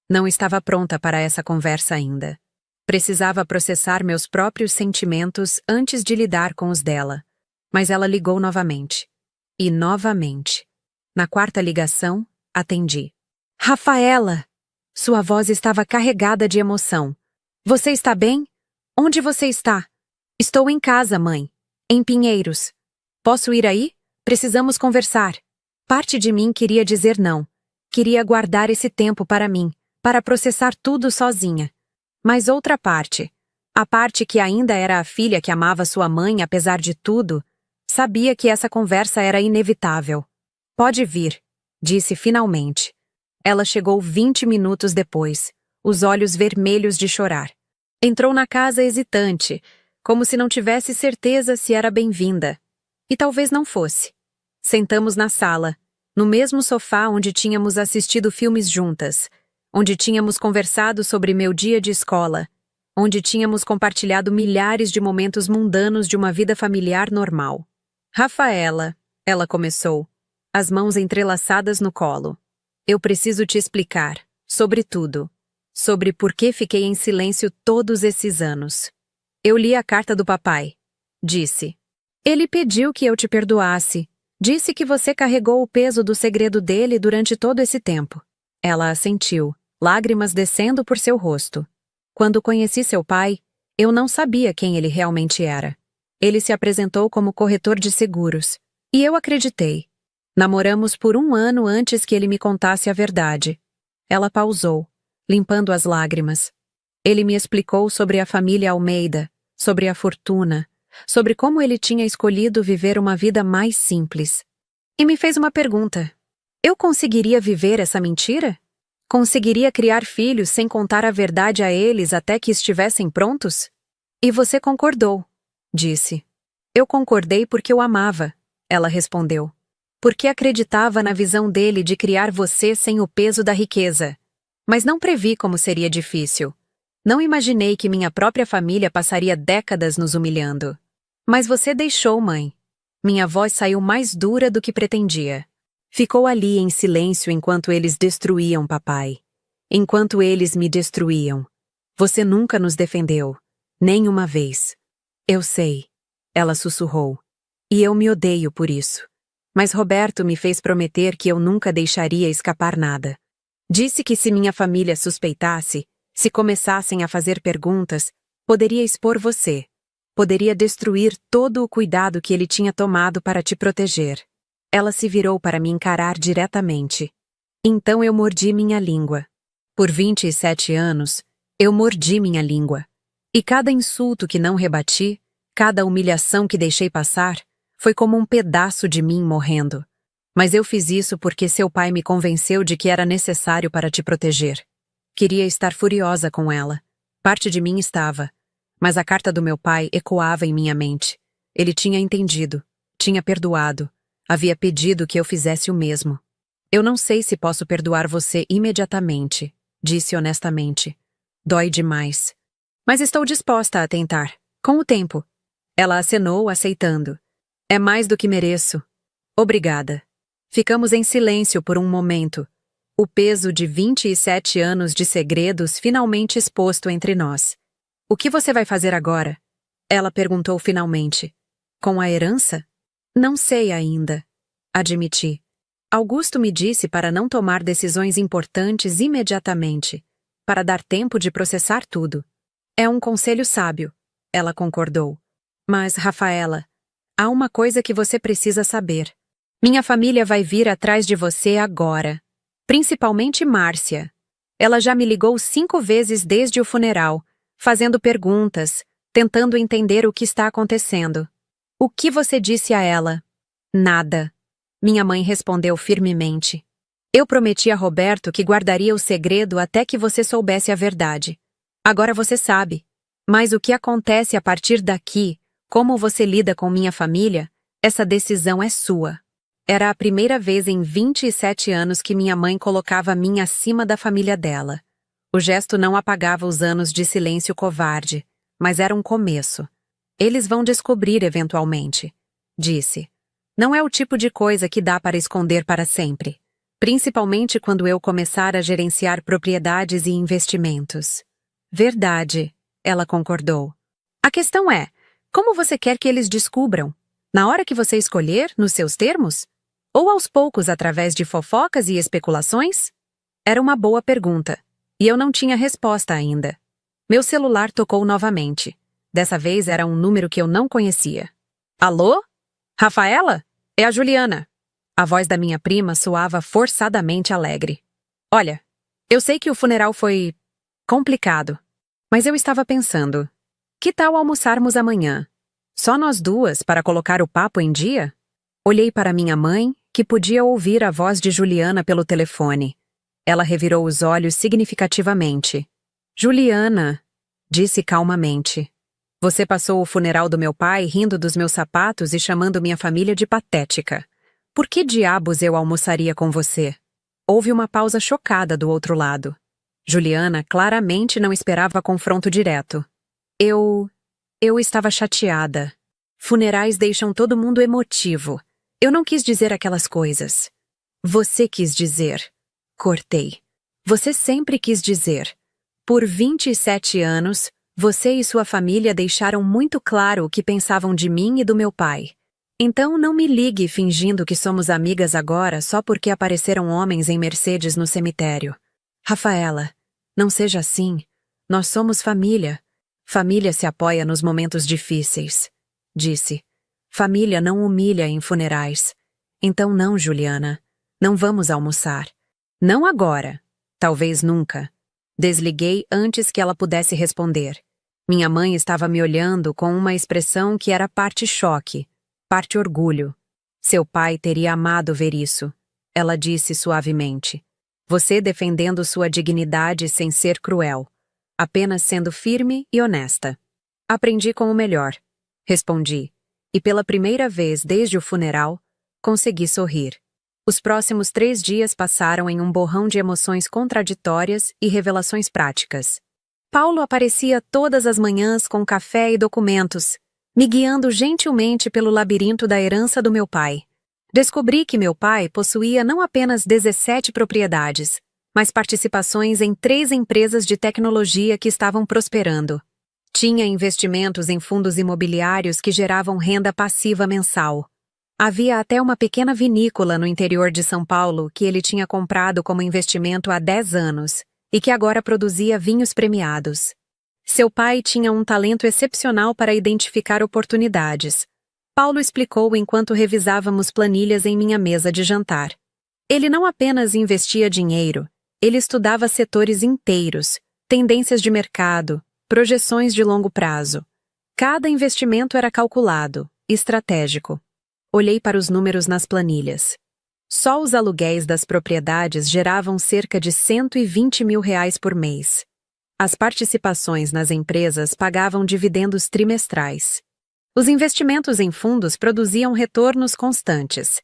Não estava pronta para essa conversa ainda. Precisava processar meus próprios sentimentos antes de lidar com os dela. Mas ela ligou novamente. E novamente. Na 4ª ligação, atendi. Rafaela! Sua voz estava carregada de emoção. Você está bem? Onde você está? Estou em casa, mãe. Em Pinheiros. Posso ir aí? Precisamos conversar. Parte de mim queria dizer não. Queria guardar esse tempo para mim, para processar tudo sozinha. Mas outra parte, a parte que ainda era a filha que amava sua mãe apesar de tudo, sabia que essa conversa era inevitável. Pode vir, disse finalmente, Ela chegou 20 minutos depois, os olhos vermelhos de chorar. Entrou na casa hesitante, como se não tivesse certeza se era bem-vinda. E talvez não fosse. Sentamos na sala, no mesmo sofá onde tínhamos assistido filmes juntas, onde tínhamos conversado sobre meu dia de escola, onde tínhamos compartilhado milhares de momentos mundanos de uma vida familiar normal. Rafaela, ela começou, as mãos entrelaçadas no colo. Eu preciso te explicar, sobre tudo, sobre por que fiquei em silêncio todos esses anos. Eu li a carta do papai, disse. Ele pediu que eu te perdoasse. Disse que você carregou o peso do segredo dele durante todo esse tempo. Ela assentiu, lágrimas descendo por seu rosto. Quando conheci seu pai, eu não sabia quem ele realmente era. Ele se apresentou como corretor de seguros. E eu acreditei. Namoramos por 1 ano antes que ele me contasse a verdade. Ela pausou, limpando as lágrimas. Ele me explicou sobre a família Almeida, sobre a fortuna, sobre como ele tinha escolhido viver uma vida mais simples. E me fez uma pergunta. Eu conseguiria viver essa mentira? Conseguiria criar filhos sem contar a verdade a eles até que estivessem prontos? E você concordou, disse. Eu concordei porque o amava, ela respondeu. Porque acreditava na visão dele de criar você sem o peso da riqueza. Mas não previ como seria difícil. Não imaginei que minha própria família passaria décadas nos humilhando. Mas você deixou, mãe. Minha voz saiu mais dura do que pretendia. Ficou ali em silêncio enquanto eles destruíam papai. Enquanto eles me destruíam. Você nunca nos defendeu. Nem uma vez. Eu sei. Ela sussurrou. E eu me odeio por isso. Mas Roberto me fez prometer que eu nunca deixaria escapar nada. Disse que se minha família suspeitasse, se começassem a fazer perguntas, poderia expor você. Poderia destruir todo o cuidado que ele tinha tomado para te proteger. Ela se virou para me encarar diretamente. Então eu mordi minha língua. Por 27 anos, eu mordi minha língua. E cada insulto que não rebati, cada humilhação que deixei passar, foi como um pedaço de mim morrendo. Mas eu fiz isso porque seu pai me convenceu de que era necessário para te proteger. Queria estar furiosa com ela. Parte de mim estava. Mas a carta do meu pai ecoava em minha mente. Ele tinha entendido, tinha perdoado, havia pedido que eu fizesse o mesmo. Eu não sei se posso perdoar você imediatamente, disse honestamente. Dói demais. Mas estou disposta a tentar, com o tempo. Ela acenou, aceitando. É mais do que mereço. Obrigada. Ficamos em silêncio por um momento. O peso de 27 anos de segredos finalmente exposto entre nós. O que você vai fazer agora? Ela perguntou finalmente. Com a herança? Não sei ainda. Admiti. Augusto me disse para não tomar decisões importantes imediatamente, para dar tempo de processar tudo. É um conselho sábio. Ela concordou. Mas, Rafaela, há uma coisa que você precisa saber. Minha família vai vir atrás de você agora. Principalmente Márcia. Ela já me ligou 5 vezes desde o funeral, fazendo perguntas, tentando entender o que está acontecendo. O que você disse a ela? Nada. Minha mãe respondeu firmemente. Eu prometi a Roberto que guardaria o segredo até que você soubesse a verdade. Agora você sabe. Mas o que acontece a partir daqui, como você lida com minha família, essa decisão é sua. Era a primeira vez em 27 anos que minha mãe colocava a mim acima da família dela. O gesto não apagava os anos de silêncio covarde, mas era um começo. Eles vão descobrir eventualmente, disse. Não é o tipo de coisa que dá para esconder para sempre, principalmente quando eu começar a gerenciar propriedades e investimentos. Verdade, ela concordou. A questão é, como você quer que eles descubram? Na hora que você escolher, nos seus termos? Ou aos poucos através de fofocas e especulações? Era uma boa pergunta. E eu não tinha resposta ainda. Meu celular tocou novamente. Dessa vez era um número que eu não conhecia. Alô? Rafaela? É a Juliana. A voz da minha prima soava forçadamente alegre. Olha, eu sei que o funeral foi complicado, mas eu estava pensando, que tal almoçarmos amanhã? Só nós duas para colocar o papo em dia? Olhei para minha mãe, que podia ouvir a voz de Juliana pelo telefone. Ela revirou os olhos significativamente. Juliana, disse calmamente. Você passou o funeral do meu pai rindo dos meus sapatos e chamando minha família de patética. Por que diabos eu almoçaria com você? Houve uma pausa chocada do outro lado. Juliana claramente não esperava confronto direto. Eu estava chateada. Funerais deixam todo mundo emotivo. Eu não quis dizer aquelas coisas. Você quis dizer. Cortei. Você sempre quis dizer. Por 27 anos, você e sua família deixaram muito claro o que pensavam de mim e do meu pai. Então não me ligue fingindo que somos amigas agora só porque apareceram homens em Mercedes no cemitério. Rafaela, não seja assim. Nós somos família. Família se apoia nos momentos difíceis. Disse. Família não humilha em funerais. Então não, Juliana. Não vamos almoçar. Não agora. Talvez nunca. Desliguei antes que ela pudesse responder. Minha mãe estava me olhando com uma expressão que era parte choque, parte orgulho. Seu pai teria amado ver isso. Ela disse suavemente. Você defendendo sua dignidade sem ser cruel. Apenas sendo firme e honesta. Aprendi com o melhor. Respondi. E pela primeira vez desde o funeral, consegui sorrir. Os próximos 3 dias passaram em um borrão de emoções contraditórias e revelações práticas. Paulo aparecia todas as manhãs com café e documentos, me guiando gentilmente pelo labirinto da herança do meu pai. Descobri que meu pai possuía não apenas 17 propriedades, mas participações em 3 empresas de tecnologia que estavam prosperando. Tinha investimentos em fundos imobiliários que geravam renda passiva mensal. Havia até uma pequena vinícola no interior de São Paulo que ele tinha comprado como investimento há 10 anos e que agora produzia vinhos premiados. Seu pai tinha um talento excepcional para identificar oportunidades. Paulo explicou enquanto revisávamos planilhas em minha mesa de jantar. Ele não apenas investia dinheiro, ele estudava setores inteiros, tendências de mercado, projeções de longo prazo. Cada investimento era calculado, estratégico. Olhei para os números nas planilhas. Só os aluguéis das propriedades geravam cerca de R$120 mil por mês. As participações nas empresas pagavam dividendos trimestrais. Os investimentos em fundos produziam retornos constantes.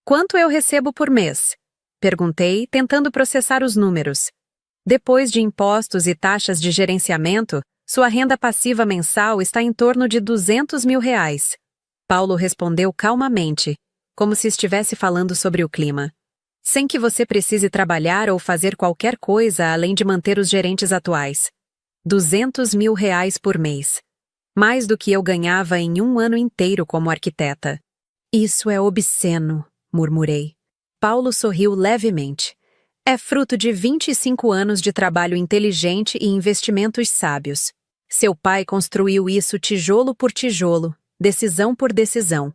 Quanto eu recebo por mês? Perguntei, tentando processar os números. Depois de impostos e taxas de gerenciamento, sua renda passiva mensal está em torno de R$200 mil. Paulo respondeu calmamente, como se estivesse falando sobre o clima. Sem que você precise trabalhar ou fazer qualquer coisa além de manter os gerentes atuais. R$200 mil por mês. Mais do que eu ganhava em um ano inteiro como arquiteta. Isso é obsceno, murmurei. Paulo sorriu levemente. É fruto de 25 anos de trabalho inteligente e investimentos sábios. Seu pai construiu isso tijolo por tijolo, decisão por decisão.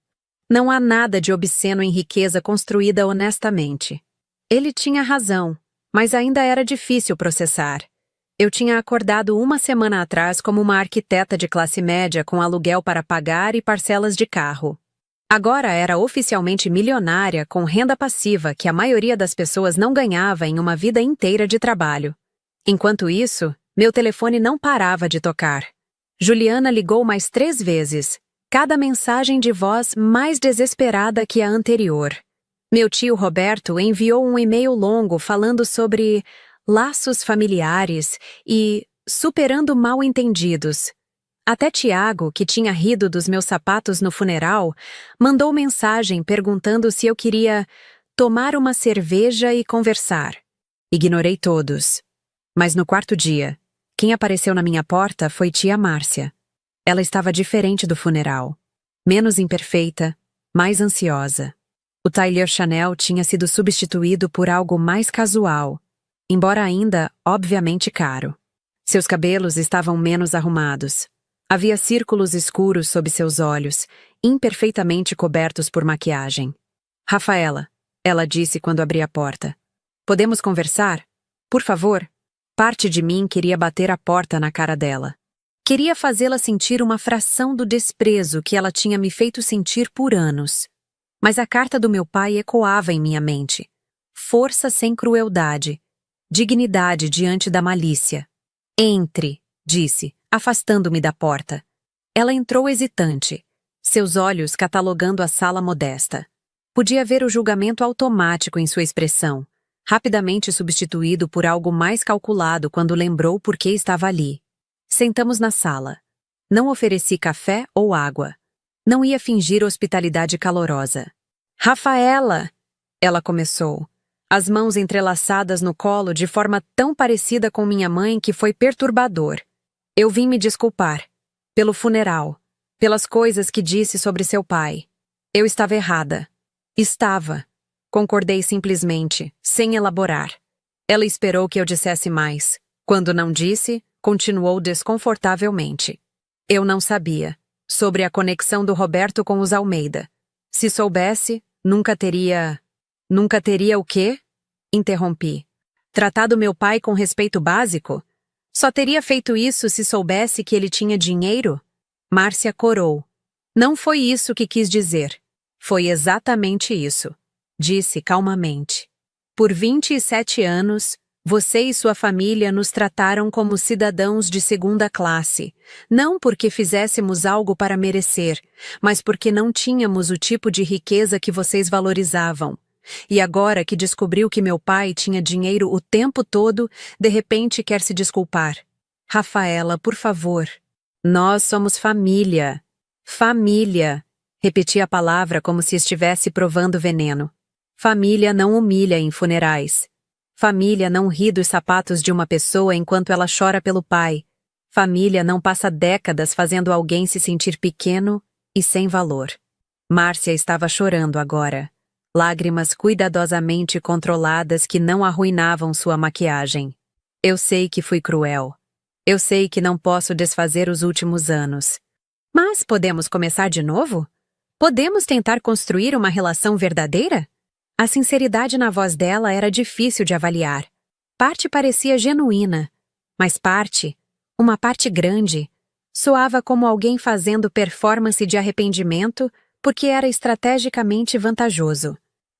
Não há nada de obsceno em riqueza construída honestamente. Ele tinha razão, mas ainda era difícil processar. Eu tinha acordado uma semana atrás como uma arquiteta de classe média com aluguel para pagar e parcelas de carro. Agora era oficialmente milionária com renda passiva que a maioria das pessoas não ganhava em uma vida inteira de trabalho. Enquanto isso, meu telefone não parava de tocar. Juliana ligou mais 3 vezes, cada mensagem de voz mais desesperada que a anterior. Meu tio Roberto enviou um e-mail longo falando sobre laços familiares e superando mal-entendidos. Até Tiago, que tinha rido dos meus sapatos no funeral, mandou mensagem perguntando se eu queria tomar uma cerveja e conversar. Ignorei todos. Mas no 4º dia, quem apareceu na minha porta foi tia Márcia. Ela estava diferente do funeral. Menos imperfeita, mais ansiosa. O tailleur Chanel tinha sido substituído por algo mais casual, embora ainda, obviamente, caro. Seus cabelos estavam menos arrumados. Havia círculos escuros sob seus olhos, imperfeitamente cobertos por maquiagem. Rafaela, ela disse quando abri a porta. Podemos conversar? Por favor? Parte de mim queria bater a porta na cara dela. Queria fazê-la sentir uma fração do desprezo que ela tinha me feito sentir por anos. Mas a carta do meu pai ecoava em minha mente. Força sem crueldade. dignidade diante da malícia. Entre, disse, afastando-me da porta. Ela entrou hesitante, seus olhos catalogando a sala modesta. Podia ver o julgamento automático em sua expressão, rapidamente substituído por algo mais calculado quando lembrou por que estava ali. Sentamos na sala. Não ofereci café ou água. Não ia fingir hospitalidade calorosa. Rafaela! Ela começou, as mãos entrelaçadas no colo de forma tão parecida com minha mãe que foi perturbador. Eu vim me desculpar. Pelo funeral. Pelas coisas que disse sobre seu pai. Eu estava errada. Estava. Concordei simplesmente, sem elaborar. Ela esperou que eu dissesse mais. Quando não disse, continuou desconfortavelmente. Eu não sabia. Sobre a conexão do Roberto com os Almeida. Se soubesse, nunca teria... Nunca teria o quê? Interrompi. Tratado meu pai com respeito básico? Só teria feito isso se soubesse que ele tinha dinheiro? Márcia corou. Não foi isso que quis dizer. Foi exatamente isso. Disse calmamente. Por 27 anos, você e sua família nos trataram como cidadãos de segunda classe, não porque fizéssemos algo para merecer, mas porque não tínhamos o tipo de riqueza que vocês valorizavam. E agora que descobriu que meu pai tinha dinheiro o tempo todo, de repente quer se desculpar. Rafaela, por favor. Nós somos família. Família. Repeti a palavra como se estivesse provando veneno. Família não humilha em funerais. Família não ri dos sapatos de uma pessoa enquanto ela chora pelo pai. Família não passa décadas fazendo alguém se sentir pequeno e sem valor. Márcia estava chorando agora. Lágrimas cuidadosamente controladas que não arruinavam sua maquiagem. Eu sei que fui cruel. Eu sei que não posso desfazer os últimos anos. Mas podemos começar de novo? Podemos tentar construir uma relação verdadeira? A sinceridade na voz dela era difícil de avaliar. Parte parecia genuína, mas uma parte grande, soava como alguém fazendo performance de arrependimento porque era estrategicamente vantajoso.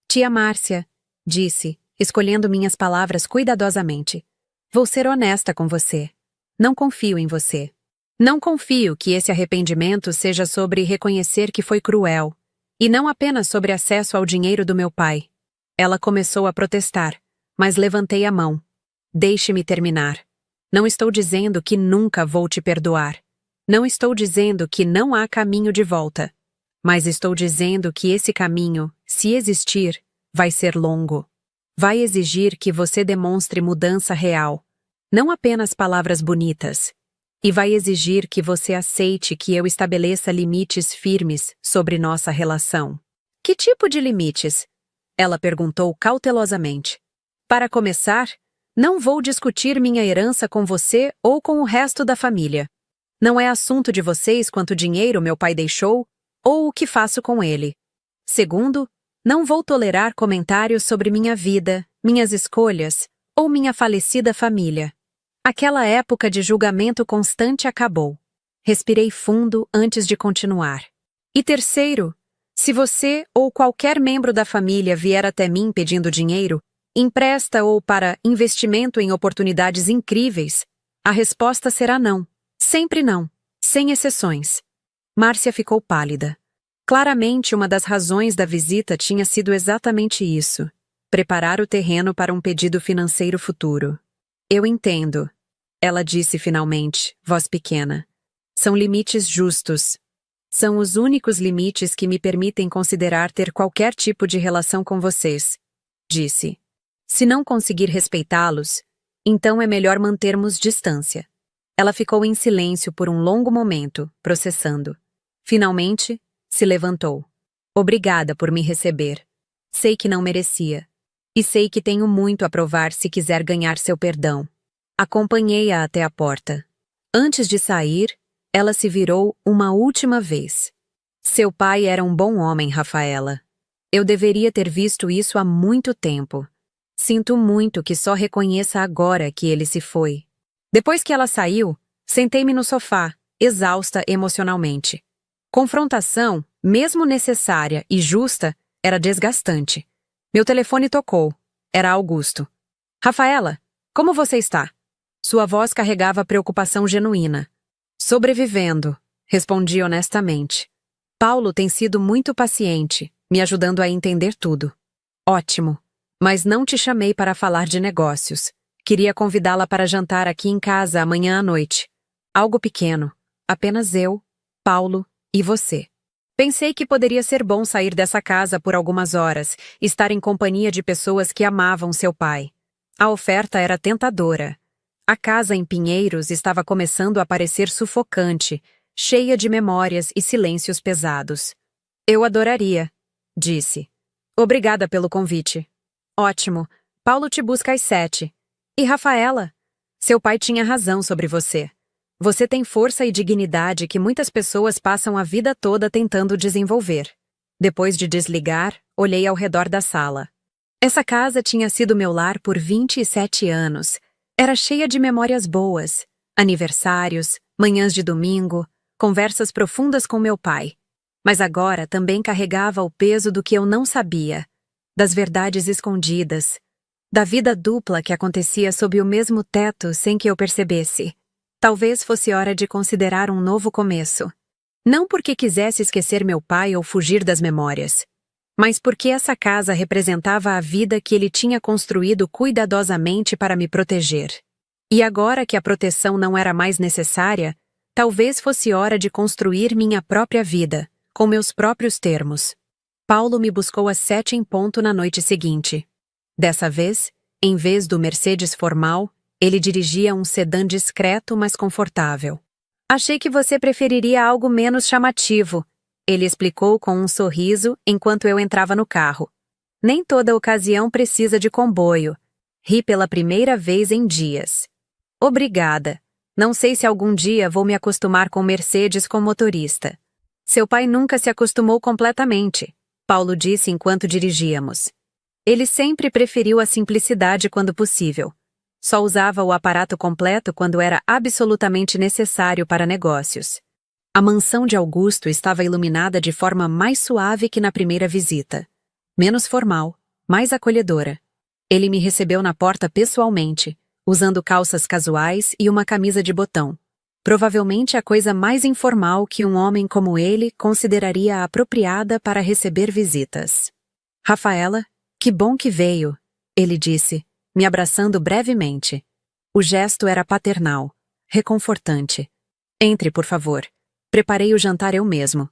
Tia Márcia, disse, escolhendo minhas palavras cuidadosamente. Vou ser honesta com você. Não confio em você. Não confio que esse arrependimento seja sobre reconhecer que foi cruel, e não apenas sobre acesso ao dinheiro do meu pai. Ela começou a protestar, mas levantei a mão. Deixe-me terminar. Não estou dizendo que nunca vou te perdoar. Não estou dizendo que não há caminho de volta. Mas estou dizendo que esse caminho, se existir, vai ser longo. Vai exigir que você demonstre mudança real, não apenas palavras bonitas. E vai exigir que você aceite que eu estabeleça limites firmes sobre nossa relação. Que tipo de limites? Ela perguntou cautelosamente. Para começar, não vou discutir minha herança com você ou com o resto da família. Não é assunto de vocês quanto dinheiro meu pai deixou ou o que faço com ele. Segundo, não vou tolerar comentários sobre minha vida, minhas escolhas ou minha falecida família. Aquela época de julgamento constante acabou. Respirei fundo antes de continuar. E terceiro, se você ou qualquer membro da família vier até mim pedindo dinheiro, empresta ou para investimento em oportunidades incríveis, a resposta será não. Sempre não. Sem exceções. Márcia ficou pálida. Claramente, uma das razões da visita tinha sido exatamente isso. Preparar o terreno para um pedido financeiro futuro. Eu entendo. Ela disse finalmente, voz pequena. São limites justos. São os únicos limites que me permitem considerar ter qualquer tipo de relação com vocês. Disse. Se não conseguir respeitá-los, então é melhor mantermos distância. Ela ficou em silêncio por um longo momento, processando. Finalmente, se levantou. Obrigada por me receber. Sei que não merecia. E sei que tenho muito a provar se quiser ganhar seu perdão. Acompanhei-a até a porta. Antes de sair, ela se virou uma última vez. Seu pai era um bom homem, Rafaela. Eu deveria ter visto isso há muito tempo. Sinto muito que só reconheça agora que ele se foi. Depois que ela saiu, sentei-me no sofá, exausta emocionalmente. Confrontação, mesmo necessária e justa, era desgastante. Meu telefone tocou. Era Augusto. Rafaela, Como você está? Sua voz carregava preocupação genuína. Sobrevivendo, respondi honestamente. Paulo tem sido muito paciente, me ajudando a entender tudo. Ótimo. Mas não te chamei para falar de negócios. Queria convidá-la para jantar aqui em casa amanhã à noite. Algo pequeno. Apenas eu, Paulo e você. Pensei que poderia ser bom sair dessa casa por algumas horas, estar em companhia de pessoas que amavam seu pai. A oferta era tentadora. A casa em Pinheiros estava começando a parecer sufocante, cheia de memórias e silêncios pesados. Eu adoraria, disse. Obrigada pelo convite. Ótimo. Paulo te busca às 7. E Rafaela? Seu pai tinha razão sobre você. Você tem força e dignidade que muitas pessoas passam a vida toda tentando desenvolver. Depois de desligar, olhei ao redor da sala. Essa casa tinha sido meu lar por 27 anos. Era cheia de memórias boas, aniversários, manhãs de domingo, conversas profundas com meu pai. Mas agora também carregava o peso do que eu não sabia, das verdades escondidas, da vida dupla que acontecia sob o mesmo teto sem que eu percebesse. Talvez fosse hora de considerar um novo começo. Não porque quisesse esquecer meu pai ou fugir das memórias, mas porque essa casa representava a vida que ele tinha construído cuidadosamente para me proteger. E agora que a proteção não era mais necessária, talvez fosse hora de construir minha própria vida, com meus próprios termos. Paulo me buscou às 7 em ponto na noite seguinte. Dessa vez, em vez do Mercedes formal, ele dirigia um sedã discreto, mas confortável. Achei que você preferiria algo menos chamativo, ele explicou com um sorriso enquanto eu entrava no carro. Nem toda ocasião precisa de comboio. Ri pela primeira vez em dias. Obrigada. Não sei se algum dia vou me acostumar com Mercedes com motorista. Seu pai nunca se acostumou completamente, Paulo disse enquanto dirigíamos. Ele sempre preferiu a simplicidade quando possível. Só usava o aparato completo quando era absolutamente necessário para negócios. A mansão de Augusto estava iluminada de forma mais suave que na primeira visita. Menos formal, mais acolhedora. Ele me recebeu na porta pessoalmente, usando calças casuais e uma camisa de botão. Provavelmente a coisa mais informal que um homem como ele consideraria apropriada para receber visitas. Rafaela, que bom que veio, ele disse, me abraçando brevemente. O gesto era paternal, reconfortante. Entre, por favor. Preparei o jantar eu mesmo.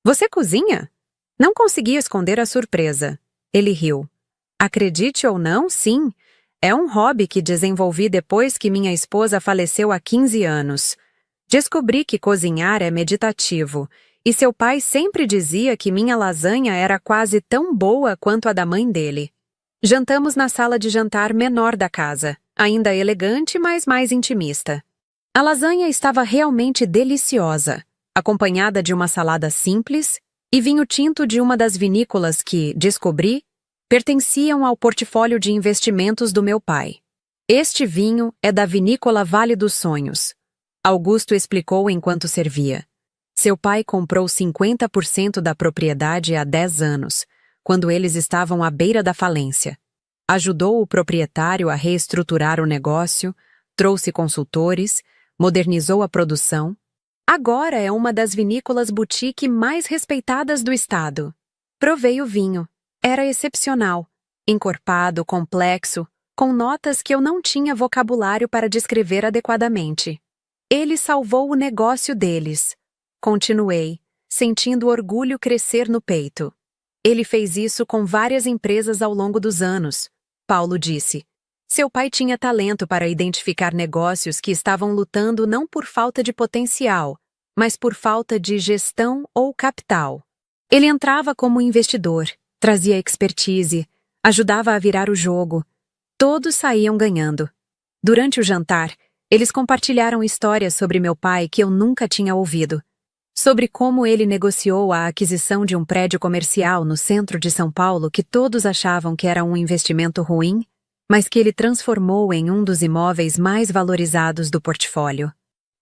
Você cozinha? Não consegui esconder a surpresa. Ele riu. Acredite ou não, sim. É um hobby que desenvolvi depois que minha esposa faleceu há 15 anos. Descobri que cozinhar é meditativo, e seu pai sempre dizia que minha lasanha era quase tão boa quanto a da mãe dele. Jantamos na sala de jantar menor da casa, ainda elegante, mas mais intimista. A lasanha estava realmente deliciosa, acompanhada de uma salada simples e vinho tinto de uma das vinícolas que, descobri, pertenciam ao portfólio de investimentos do meu pai. Este vinho é da vinícola Vale dos Sonhos. Augusto explicou enquanto servia. Seu pai comprou 50% da propriedade há 10 anos, quando eles estavam à beira da falência. Ajudou o proprietário a reestruturar o negócio, trouxe consultores, modernizou a produção. Agora é uma das vinícolas boutique mais respeitadas do estado. Provei o vinho. Era excepcional, encorpado, complexo, com notas que eu não tinha vocabulário para descrever adequadamente. Ele salvou o negócio deles. Continuei, sentindo orgulho crescer no peito. Ele fez isso com várias empresas ao longo dos anos, Paulo disse. Seu pai tinha talento para identificar negócios que estavam lutando não por falta de potencial, mas por falta de gestão ou capital. Ele entrava como investidor, trazia expertise, ajudava a virar o jogo. Todos saíam ganhando. Durante o jantar, eles compartilharam histórias sobre meu pai que eu nunca tinha ouvido. Sobre como ele negociou a aquisição de um prédio comercial no centro de São Paulo que todos achavam que era um investimento ruim, mas que ele transformou em um dos imóveis mais valorizados do portfólio.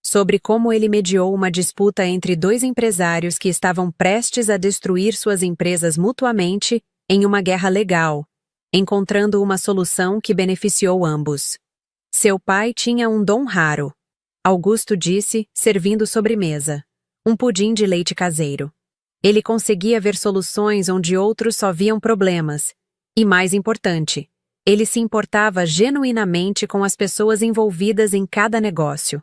Sobre como ele mediou uma disputa entre dois empresários que estavam prestes a destruir suas empresas mutuamente em uma guerra legal, encontrando uma solução que beneficiou ambos. Seu pai tinha um dom raro. Augusto disse, servindo sobremesa. Um pudim de leite caseiro. Ele conseguia ver soluções onde outros só viam problemas. E mais importante, ele se importava genuinamente com as pessoas envolvidas em cada negócio.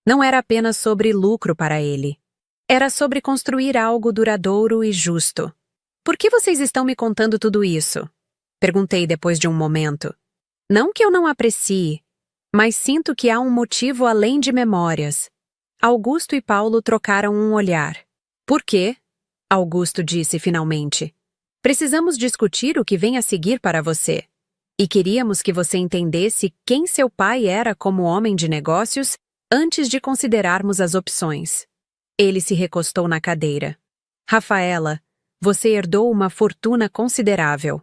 Não era apenas sobre lucro para ele. Era sobre construir algo duradouro e justo. Por que vocês estão me contando tudo isso? Perguntei depois de um momento. Não que eu não aprecie, mas sinto que há um motivo além de memórias. Augusto e Paulo trocaram um olhar. Por quê? Augusto disse finalmente. Precisamos discutir o que vem a seguir para você. E queríamos que você entendesse quem seu pai era como homem de negócios antes de considerarmos as opções. Ele se recostou na cadeira. Rafaela, você herdou uma fortuna considerável.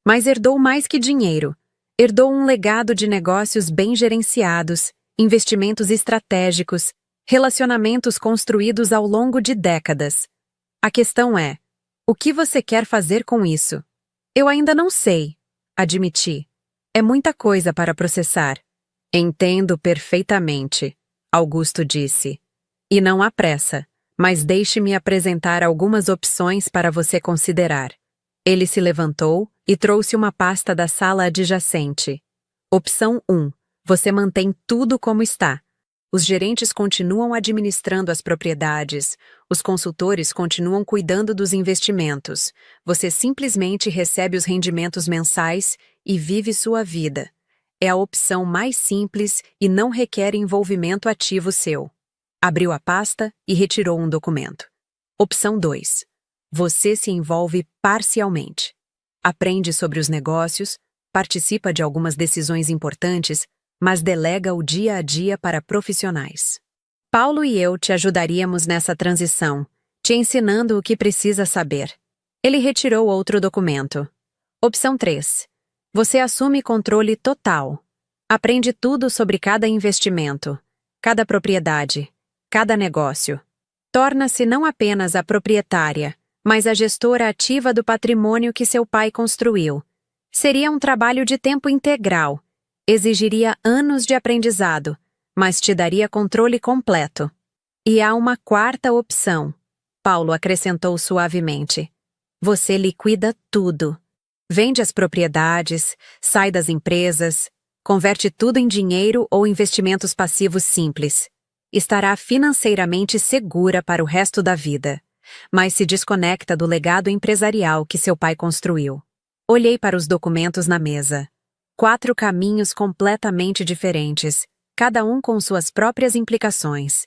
Mas herdou mais que dinheiro. Herdou um legado de negócios bem gerenciados, investimentos estratégicos, relacionamentos construídos ao longo de décadas. A questão é, o que você quer fazer com isso? Eu ainda não sei, admiti. É muita coisa para processar. Entendo perfeitamente, Augusto disse. E não há pressa, mas deixe-me apresentar algumas opções para você considerar. Ele se levantou e trouxe uma pasta da sala adjacente. Opção 1. Você mantém tudo como está. Os gerentes continuam administrando as propriedades, os consultores continuam cuidando dos investimentos. Você simplesmente recebe os rendimentos mensais e vive sua vida. É a opção mais simples e não requer envolvimento ativo seu. Abriu a pasta e retirou um documento. Opção 2. Você se envolve parcialmente. Aprende sobre os negócios, participa de algumas decisões importantes, mas delega o dia a dia para profissionais. Paulo e eu te ajudaríamos nessa transição, te ensinando o que precisa saber. Ele retirou outro documento. Opção 3. Você assume controle total. Aprende tudo sobre cada investimento, cada propriedade, cada negócio. Torna-se não apenas a proprietária, mas a gestora ativa do patrimônio que seu pai construiu. Seria um trabalho de tempo integral. Exigiria anos de aprendizado, mas te daria controle completo. E há uma quarta opção, Paulo acrescentou suavemente. Você liquida tudo. Vende as propriedades, sai das empresas, converte tudo em dinheiro ou investimentos passivos simples. Estará financeiramente segura para o resto da vida, mas se desconecta do legado empresarial que seu pai construiu. Olhei para os documentos na mesa. 4 caminhos completamente diferentes, cada um com suas próprias implicações.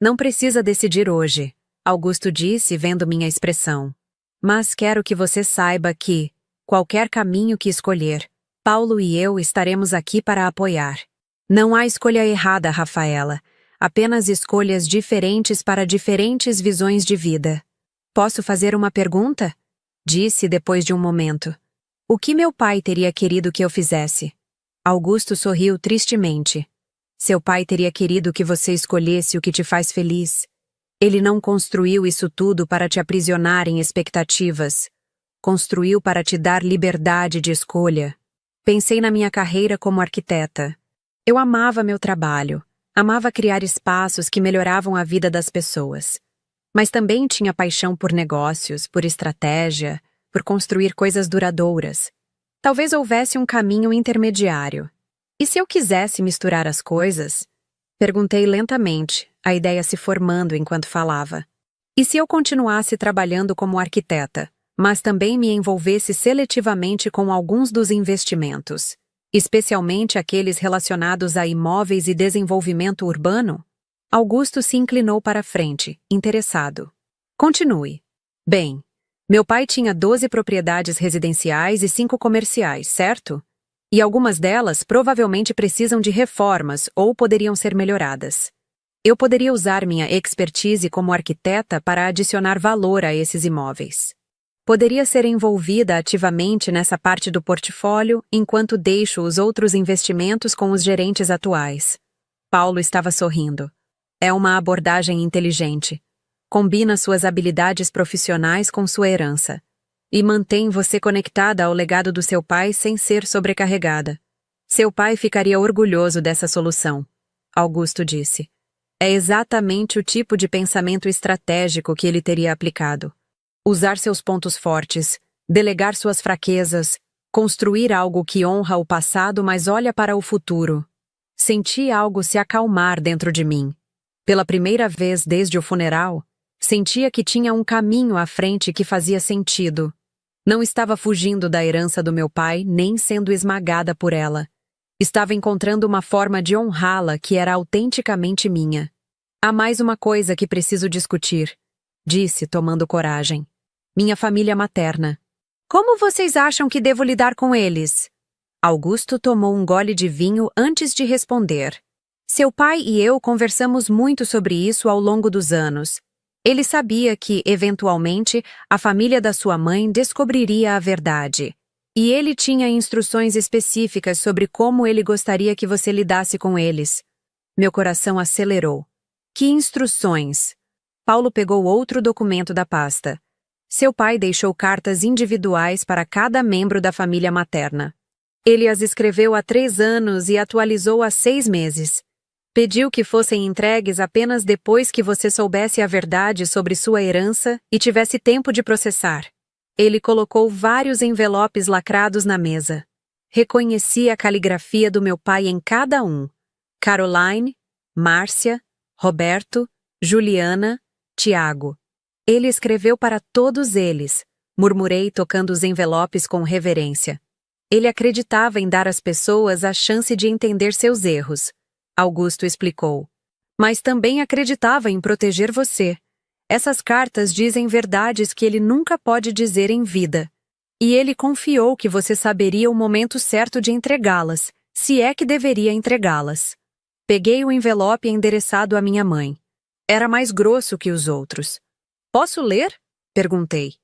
Não precisa decidir hoje, Augusto disse vendo minha expressão. Mas quero que você saiba que, qualquer caminho que escolher, Paulo e eu estaremos aqui para apoiar. Não há escolha errada, Rafaela, apenas escolhas diferentes para diferentes visões de vida. Posso fazer uma pergunta? Disse depois de um momento. O que meu pai teria querido que eu fizesse? Augusto sorriu tristemente. Seu pai teria querido que você escolhesse o que te faz feliz. Ele não construiu isso tudo para te aprisionar em expectativas. Construiu para te dar liberdade de escolha. Pensei na minha carreira como arquiteta. Eu amava meu trabalho. Amava criar espaços que melhoravam a vida das pessoas. Mas também tinha paixão por negócios, por estratégia, por construir coisas duradouras. Talvez houvesse um caminho intermediário. E se eu quisesse misturar as coisas? Perguntei lentamente, a ideia se formando enquanto falava. E se eu continuasse trabalhando como arquiteta, mas também me envolvesse seletivamente com alguns dos investimentos, especialmente aqueles relacionados a imóveis e desenvolvimento urbano? Augusto se inclinou para a frente, interessado. Continue. Bem, meu pai tinha 12 propriedades residenciais e 5 comerciais, certo? E algumas delas provavelmente precisam de reformas ou poderiam ser melhoradas. Eu poderia usar minha expertise como arquiteta para adicionar valor a esses imóveis. Poderia ser envolvida ativamente nessa parte do portfólio enquanto deixo os outros investimentos com os gerentes atuais. Paulo estava sorrindo. É uma abordagem inteligente. Combina suas habilidades profissionais com sua herança. E mantém você conectada ao legado do seu pai sem ser sobrecarregada. Seu pai ficaria orgulhoso dessa solução, Augusto disse. É exatamente o tipo de pensamento estratégico que ele teria aplicado. Usar seus pontos fortes, delegar suas fraquezas, construir algo que honra o passado, mas olha para o futuro. Senti algo se acalmar dentro de mim. Pela primeira vez desde o funeral, sentia que tinha um caminho à frente que fazia sentido. Não estava fugindo da herança do meu pai, nem sendo esmagada por ela. Estava encontrando uma forma de honrá-la que era autenticamente minha. Há mais uma coisa que preciso discutir, disse, tomando coragem. Minha família materna. Como vocês acham que devo lidar com eles? Augusto tomou um gole de vinho antes de responder. Seu pai e eu conversamos muito sobre isso ao longo dos anos. Ele sabia que, eventualmente, a família da sua mãe descobriria a verdade. E ele tinha instruções específicas sobre como ele gostaria que você lidasse com eles. Meu coração acelerou. Que instruções? Paulo pegou outro documento da pasta. Seu pai deixou cartas individuais para cada membro da família materna. Ele as escreveu há 3 anos e atualizou há 6 meses. Pediu que fossem entregues apenas depois que você soubesse a verdade sobre sua herança e tivesse tempo de processar. Ele colocou vários envelopes lacrados na mesa. Reconheci a caligrafia do meu pai em cada um. Caroline, Márcia, Roberto, Juliana, Tiago. Ele escreveu para todos eles, murmurei tocando os envelopes com reverência. Ele acreditava em dar às pessoas a chance de entender seus erros, Augusto explicou. Mas também acreditava em proteger você. Essas cartas dizem verdades que ele nunca pode dizer em vida. E ele confiou que você saberia o momento certo de entregá-las, se é que deveria entregá-las. Peguei o envelope endereçado à minha mãe. Era mais grosso que os outros. Posso ler? Perguntei.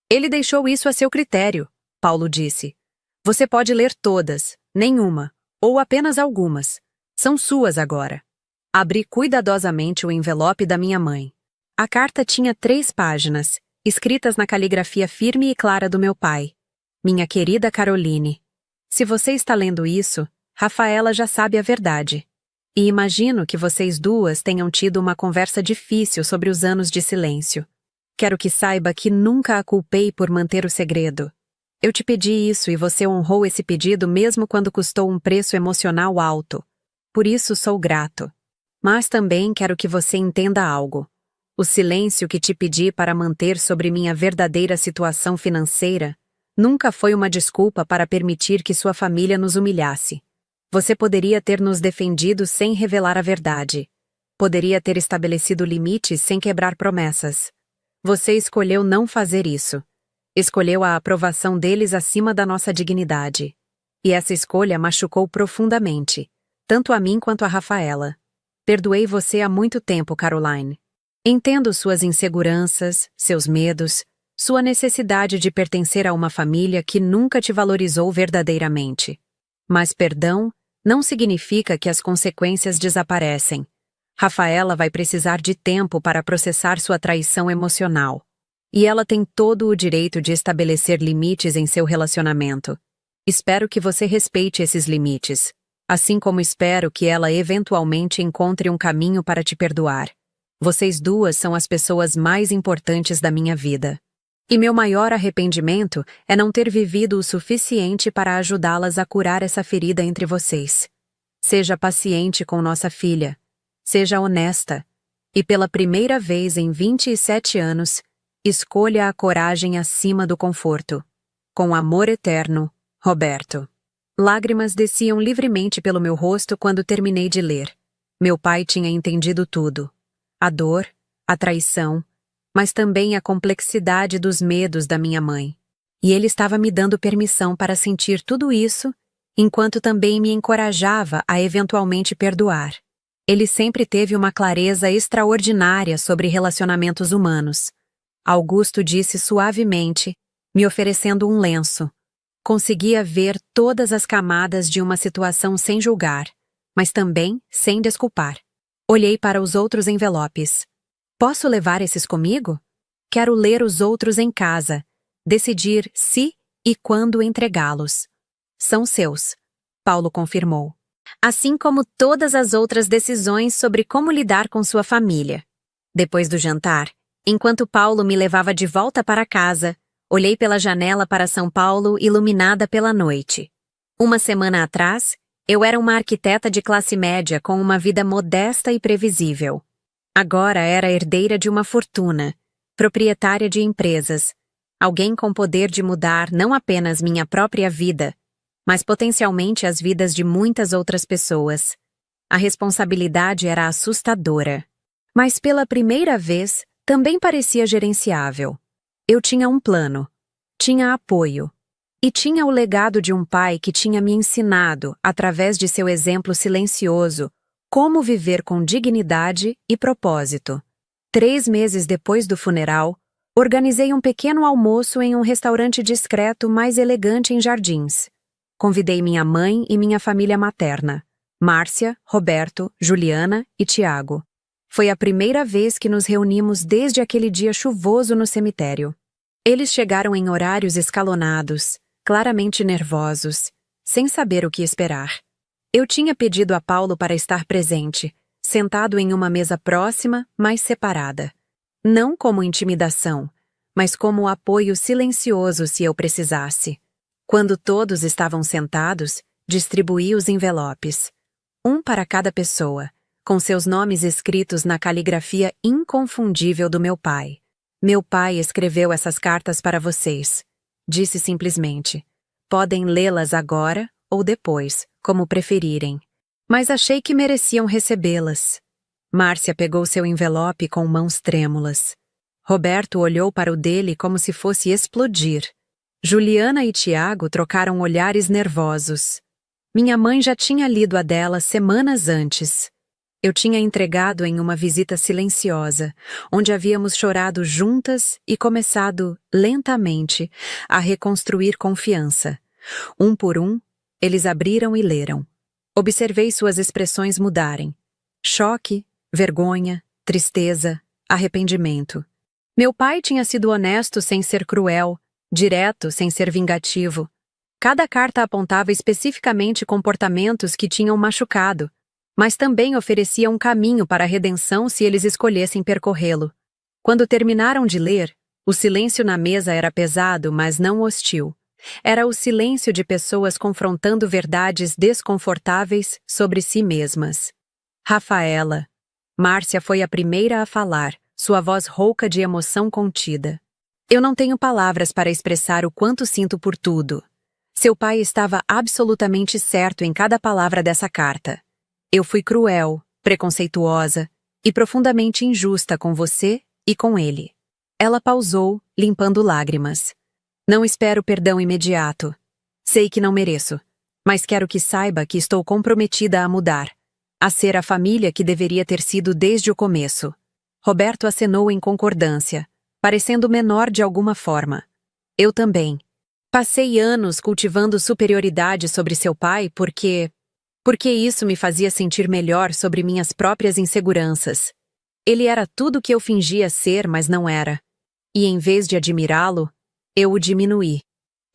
Ele deixou isso a seu critério, Paulo disse. Você pode ler todas, nenhuma, ou apenas algumas. São suas agora. Abri cuidadosamente o envelope da minha mãe. A carta tinha 3 páginas, escritas na caligrafia firme e clara do meu pai. Minha querida Caroline, se você está lendo isso, Rafaela já sabe a verdade. E imagino que vocês duas tenham tido uma conversa difícil sobre os anos de silêncio. Quero que saiba que nunca a culpei por manter o segredo. Eu te pedi isso e você honrou esse pedido mesmo quando custou um preço emocional alto. Por isso sou grato. Mas também quero que você entenda algo. O silêncio que te pedi para manter sobre minha verdadeira situação financeira nunca foi uma desculpa para permitir que sua família nos humilhasse. Você poderia ter nos defendido sem revelar a verdade. Poderia ter estabelecido limites sem quebrar promessas. Você escolheu não fazer isso. Escolheu a aprovação deles acima da nossa dignidade. E essa escolha machucou profundamente, tanto a mim quanto a Rafaela. Perdoei você há muito tempo, Caroline. Entendo suas inseguranças, seus medos, sua necessidade de pertencer a uma família que nunca te valorizou verdadeiramente. Mas perdão não significa que as consequências desaparecem. Rafaela vai precisar de tempo para processar sua traição emocional. E ela tem todo o direito de estabelecer limites em seu relacionamento. Espero que você respeite esses limites, assim como espero que ela eventualmente encontre um caminho para te perdoar. Vocês duas são as pessoas mais importantes da minha vida. E meu maior arrependimento é não ter vivido o suficiente para ajudá-las a curar essa ferida entre vocês. Seja paciente com nossa filha. Seja honesta. E pela primeira vez em 27 anos, escolha a coragem acima do conforto. Com amor eterno, Roberto. Lágrimas desciam livremente pelo meu rosto quando terminei de ler. Meu pai tinha entendido tudo. A dor, a traição, mas também a complexidade dos medos da minha mãe. E ele estava me dando permissão para sentir tudo isso, enquanto também me encorajava a eventualmente perdoar. Ele sempre teve uma clareza extraordinária sobre relacionamentos humanos. Augusto disse suavemente, me oferecendo um lenço. Conseguia ver todas as camadas de uma situação sem julgar, mas também sem desculpar. Olhei para os outros envelopes. Posso levar esses comigo? Quero ler os outros em casa, decidir se e quando entregá-los. São seus. Paulo confirmou. Assim como todas as outras decisões sobre como lidar com sua família. Depois do jantar, enquanto Paulo me levava de volta para casa, olhei pela janela para São Paulo iluminada pela noite. Uma semana atrás, eu era uma arquiteta de classe média com uma vida modesta e previsível. Agora era herdeira de uma fortuna, proprietária de empresas, alguém com poder de mudar não apenas minha própria vida, mas potencialmente as vidas de muitas outras pessoas. A responsabilidade era assustadora. Mas pela primeira vez, também parecia gerenciável. Eu tinha um plano, tinha apoio, e tinha o legado de um pai que tinha me ensinado, através de seu exemplo silencioso, como viver com dignidade e propósito. 3 meses depois do funeral, organizei um pequeno almoço em um restaurante discreto mais elegante em Jardins. Convidei minha mãe e minha família materna, Márcia, Roberto, Juliana e Tiago. Foi a primeira vez que nos reunimos desde aquele dia chuvoso no cemitério. Eles chegaram em horários escalonados, claramente nervosos, sem saber o que esperar. Eu tinha pedido a Paulo para estar presente, sentado em uma mesa próxima, mas separada. Não como intimidação, mas como apoio silencioso se eu precisasse. Quando todos estavam sentados, distribuí os envelopes. Um para cada pessoa, com seus nomes escritos na caligrafia inconfundível do meu pai. Meu pai escreveu essas cartas para vocês. Disse simplesmente. Podem lê-las agora ou depois, como preferirem. Mas achei que mereciam recebê-las. Márcia pegou seu envelope com mãos trêmulas. Roberto olhou para o dele como se fosse explodir. Juliana e Tiago trocaram olhares nervosos. Minha mãe já tinha lido a dela semanas antes. Eu tinha entregado em uma visita silenciosa, onde havíamos chorado juntas e começado, lentamente, a reconstruir confiança. Um por um, eles abriram e leram. Observei suas expressões mudarem. Choque, vergonha, tristeza, arrependimento. Meu pai tinha sido honesto sem ser cruel, direto sem ser vingativo. Cada carta apontava especificamente comportamentos que tinham machucado, mas também oferecia um caminho para a redenção se eles escolhessem percorrê-lo. Quando terminaram de ler, o silêncio na mesa era pesado, mas não hostil. Era o silêncio de pessoas confrontando verdades desconfortáveis sobre si mesmas. Rafaela. Márcia foi a primeira a falar, sua voz rouca de emoção contida. Eu não tenho palavras para expressar o quanto sinto por tudo. Seu pai estava absolutamente certo em cada palavra dessa carta. Eu fui cruel, preconceituosa e profundamente injusta com você e com ele. Ela pausou, limpando lágrimas. Não espero perdão imediato. Sei que não mereço, mas quero que saiba que estou comprometida a mudar, a ser a família que deveria ter sido desde o começo. Roberto acenou em concordância, parecendo menor de alguma forma. Eu também. Passei anos cultivando superioridade sobre seu pai porque isso me fazia sentir melhor sobre minhas próprias inseguranças. Ele era tudo o que eu fingia ser, mas não era. E em vez de admirá-lo, eu o diminuí.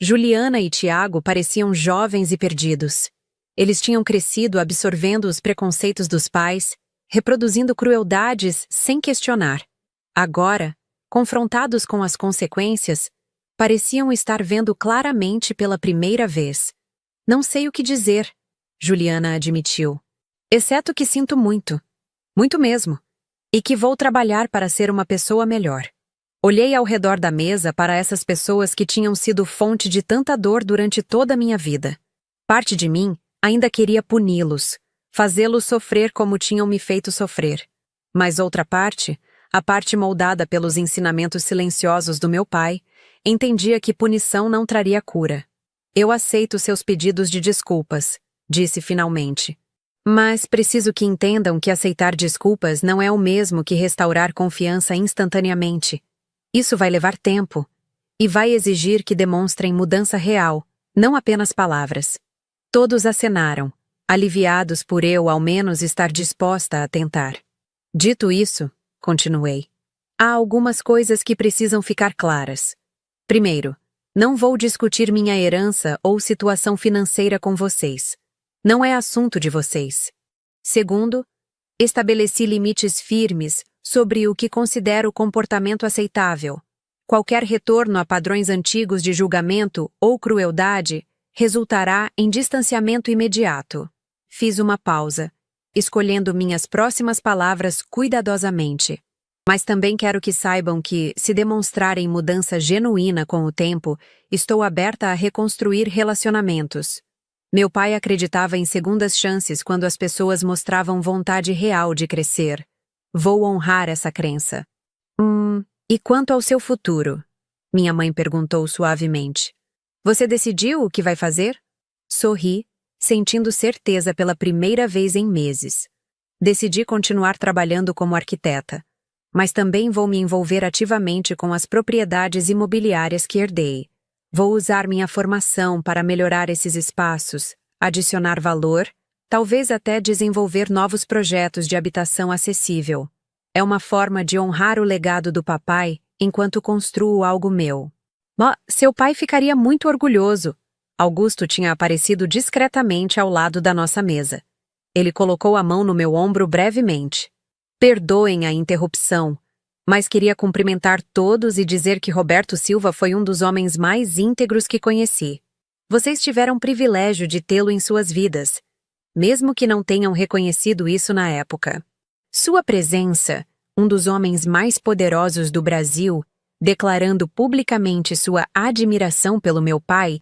Juliana e Tiago pareciam jovens e perdidos. Eles tinham crescido absorvendo os preconceitos dos pais, reproduzindo crueldades sem questionar. Agora, confrontados com as consequências, pareciam estar vendo claramente pela primeira vez. Não sei o que dizer, Juliana admitiu. Exceto que sinto muito. Muito mesmo. E que vou trabalhar para ser uma pessoa melhor. Olhei ao redor da mesa para essas pessoas que tinham sido fonte de tanta dor durante toda a minha vida. Parte de mim ainda queria puni-los, fazê-los sofrer como tinham me feito sofrer. Mas outra parte, a parte moldada pelos ensinamentos silenciosos do meu pai, entendia que punição não traria cura. Eu aceito seus pedidos de desculpas, disse finalmente. Mas preciso que entendam que aceitar desculpas não é o mesmo que restaurar confiança instantaneamente. Isso vai levar tempo e vai exigir que demonstrem mudança real, não apenas palavras. Todos acenaram, aliviados por eu ao menos estar disposta a tentar. Dito isso, continuei, há algumas coisas que precisam ficar claras. Primeiro, não vou discutir minha herança ou situação financeira com vocês. Não é assunto de vocês. Segundo, estabeleci limites firmes sobre o que considero comportamento aceitável. Qualquer retorno a padrões antigos de julgamento ou crueldade resultará em distanciamento imediato. Fiz uma pausa, escolhendo minhas próximas palavras cuidadosamente. Mas também quero que saibam que, se demonstrarem mudança genuína com o tempo, estou aberta a reconstruir relacionamentos. Meu pai acreditava em segundas chances quando as pessoas mostravam vontade real de crescer. Vou honrar essa crença. E quanto ao seu futuro? Minha mãe perguntou suavemente. Você decidiu o que vai fazer? Sorri, sentindo certeza pela primeira vez em meses. Decidi continuar trabalhando como arquiteta, mas também vou me envolver ativamente com as propriedades imobiliárias que herdei. Vou usar minha formação para melhorar esses espaços, adicionar valor, talvez até desenvolver novos projetos de habitação acessível. É uma forma de honrar o legado do papai enquanto construo algo meu. Seu pai ficaria muito orgulhoso. Augusto tinha aparecido discretamente ao lado da nossa mesa. Ele colocou a mão no meu ombro brevemente. Perdoem a interrupção, mas queria cumprimentar todos e dizer que Roberto Silva foi um dos homens mais íntegros que conheci. Vocês tiveram o privilégio de tê-lo em suas vidas, mesmo que não tenham reconhecido isso na época. Sua presença, um dos homens mais poderosos do Brasil, declarando publicamente sua admiração pelo meu pai,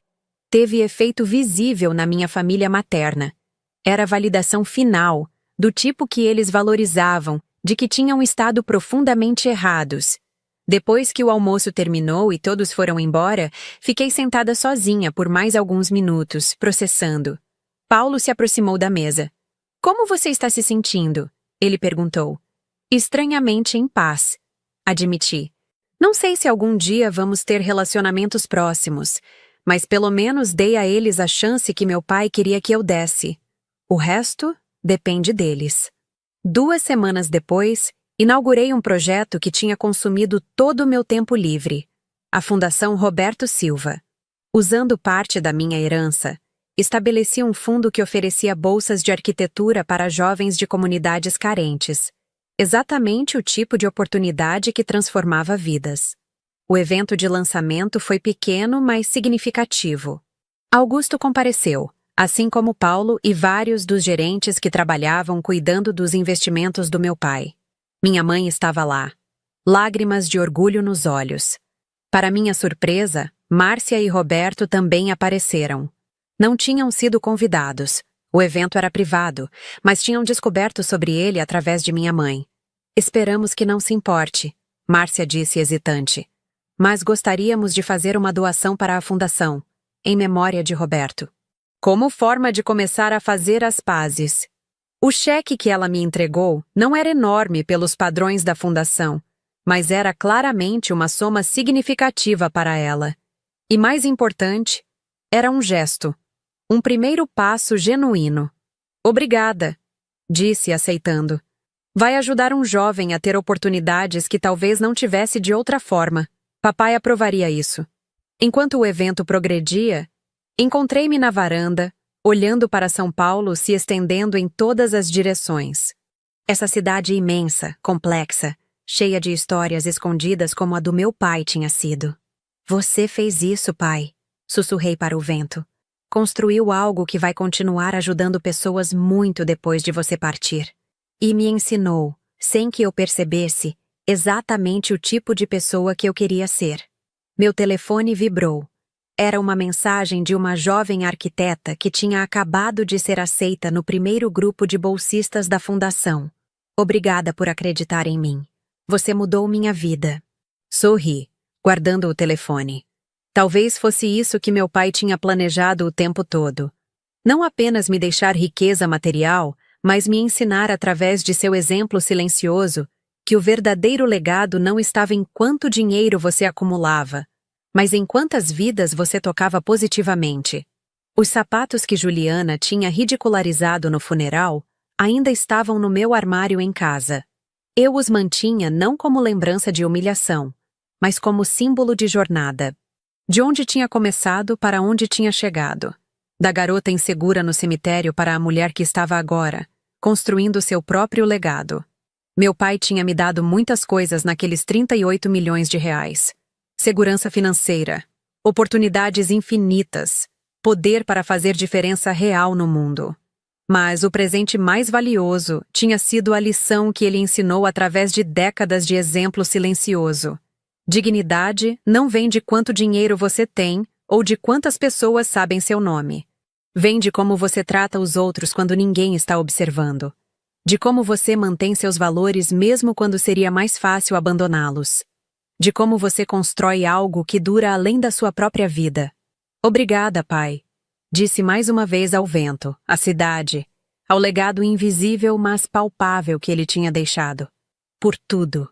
teve efeito visível na minha família materna. Era a validação final, do tipo que eles valorizavam, de que tinham estado profundamente errados. Depois que o almoço terminou e todos foram embora, fiquei sentada sozinha por mais alguns minutos, processando. Paulo se aproximou da mesa. Como você está se sentindo? Ele perguntou. Estranhamente em paz, admiti. Não sei se algum dia vamos ter relacionamentos próximos, mas pelo menos dei a eles a chance que meu pai queria que eu desse. O resto depende deles. 2 semanas depois, inaugurei um projeto que tinha consumido todo o meu tempo livre, a Fundação Roberto Silva. Usando parte da minha herança, estabeleci um fundo que oferecia bolsas de arquitetura para jovens de comunidades carentes, exatamente o tipo de oportunidade que transformava vidas. O evento de lançamento foi pequeno, mas significativo. Augusto compareceu, assim como Paulo e vários dos gerentes que trabalhavam cuidando dos investimentos do meu pai. Minha mãe estava lá, lágrimas de orgulho nos olhos. Para minha surpresa, Márcia e Roberto também apareceram. Não tinham sido convidados. O evento era privado, mas tinham descoberto sobre ele através de minha mãe. Esperamos que não se importe, Márcia disse hesitante. Mas gostaríamos de fazer uma doação para a fundação, em memória de Roberto. Como forma de começar a fazer as pazes. O cheque que ela me entregou não era enorme pelos padrões da fundação, mas era claramente uma soma significativa para ela. E mais importante, era um gesto. Um primeiro passo genuíno. Obrigada, disse aceitando. Vai ajudar um jovem a ter oportunidades que talvez não tivesse de outra forma. Papai aprovaria isso. Enquanto o evento progredia, encontrei-me na varanda, olhando para São Paulo se estendendo em todas as direções. Essa cidade imensa, complexa, cheia de histórias escondidas como a do meu pai tinha sido. Você fez isso, pai, sussurrei para o vento. Construiu algo que vai continuar ajudando pessoas muito depois de você partir. E me ensinou, sem que eu percebesse, exatamente o tipo de pessoa que eu queria ser. Meu telefone vibrou. Era uma mensagem de uma jovem arquiteta que tinha acabado de ser aceita no primeiro grupo de bolsistas da fundação. Obrigada por acreditar em mim. Você mudou minha vida. Sorri, guardando o telefone. Talvez fosse isso que meu pai tinha planejado o tempo todo. Não apenas me deixar riqueza material, mas me ensinar através de seu exemplo silencioso que o verdadeiro legado não estava em quanto dinheiro você acumulava, mas em quantas vidas você tocava positivamente. Os sapatos que Juliana tinha ridicularizado no funeral ainda estavam no meu armário em casa. Eu os mantinha não como lembrança de humilhação, mas como símbolo de jornada. De onde tinha começado para onde tinha chegado. Da garota insegura no cemitério para a mulher que estava agora, construindo seu próprio legado. Meu pai tinha me dado muitas coisas naqueles 38 milhões de reais. Segurança financeira, oportunidades infinitas, poder para fazer diferença real no mundo. Mas o presente mais valioso tinha sido a lição que ele ensinou através de décadas de exemplo silencioso. Dignidade não vem de quanto dinheiro você tem ou de quantas pessoas sabem seu nome. Vem de como você trata os outros quando ninguém está observando. De como você mantém seus valores mesmo quando seria mais fácil abandoná-los. De como você constrói algo que dura além da sua própria vida. Obrigada, pai. Disse mais uma vez ao vento, à cidade, ao legado invisível mas palpável que ele tinha deixado. Por tudo.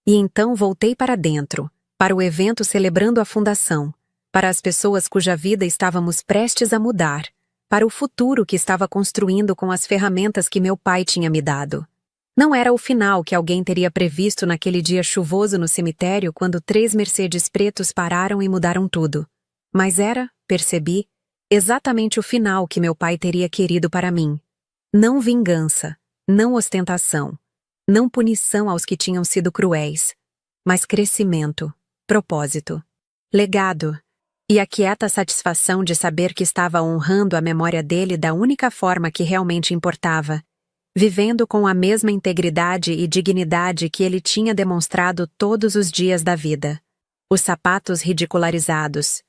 E então voltei para dentro, para o evento celebrando a fundação, para as pessoas cuja vida estávamos prestes a mudar, para o futuro que estava construindo com as ferramentas que meu pai tinha me dado. Não era o final que alguém teria previsto naquele dia chuvoso no cemitério quando 3 Mercedes pretos pararam e mudaram tudo. Mas era, percebi, exatamente o final que meu pai teria querido para mim. Não vingança, não ostentação, não punição aos que tinham sido cruéis, mas crescimento, propósito, legado, e a quieta satisfação de saber que estava honrando a memória dele da única forma que realmente importava, vivendo com a mesma integridade e dignidade que ele tinha demonstrado todos os dias da vida. Os sapatos ridicularizados,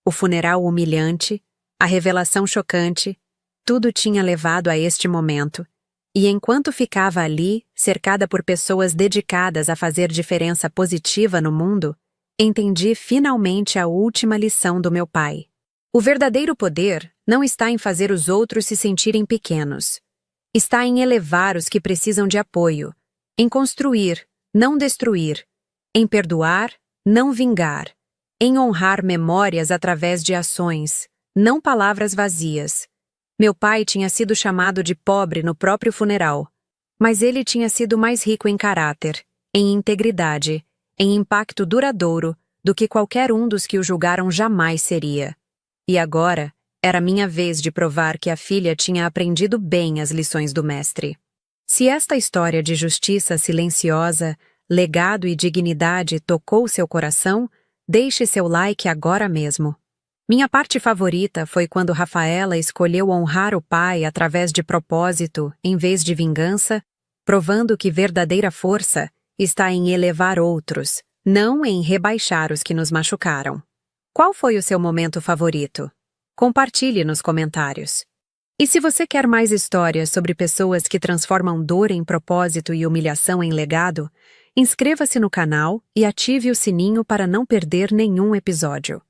o funeral humilhante, a revelação chocante, tudo tinha levado a este momento, e enquanto ficava ali, cercada por pessoas dedicadas a fazer diferença positiva no mundo, entendi finalmente a última lição do meu pai. O verdadeiro poder não está em fazer os outros se sentirem pequenos. Está em elevar os que precisam de apoio, em construir, não destruir, em perdoar, não vingar, em honrar memórias através de ações, não palavras vazias. Meu pai tinha sido chamado de pobre no próprio funeral, mas ele tinha sido mais rico em caráter, em integridade, em impacto duradouro do que qualquer um dos que o julgaram jamais seria. E agora, era minha vez de provar que a filha tinha aprendido bem as lições do mestre. Se esta história de justiça silenciosa, legado e dignidade tocou seu coração, deixe seu like agora mesmo. Minha parte favorita foi quando Rafaela escolheu honrar o pai através de propósito, em vez de vingança, provando que verdadeira força está em elevar outros, não em rebaixar os que nos machucaram. Qual foi o seu momento favorito? Compartilhe nos comentários. E se você quer mais histórias sobre pessoas que transformam dor em propósito e humilhação em legado, inscreva-se no canal e ative o sininho para não perder nenhum episódio.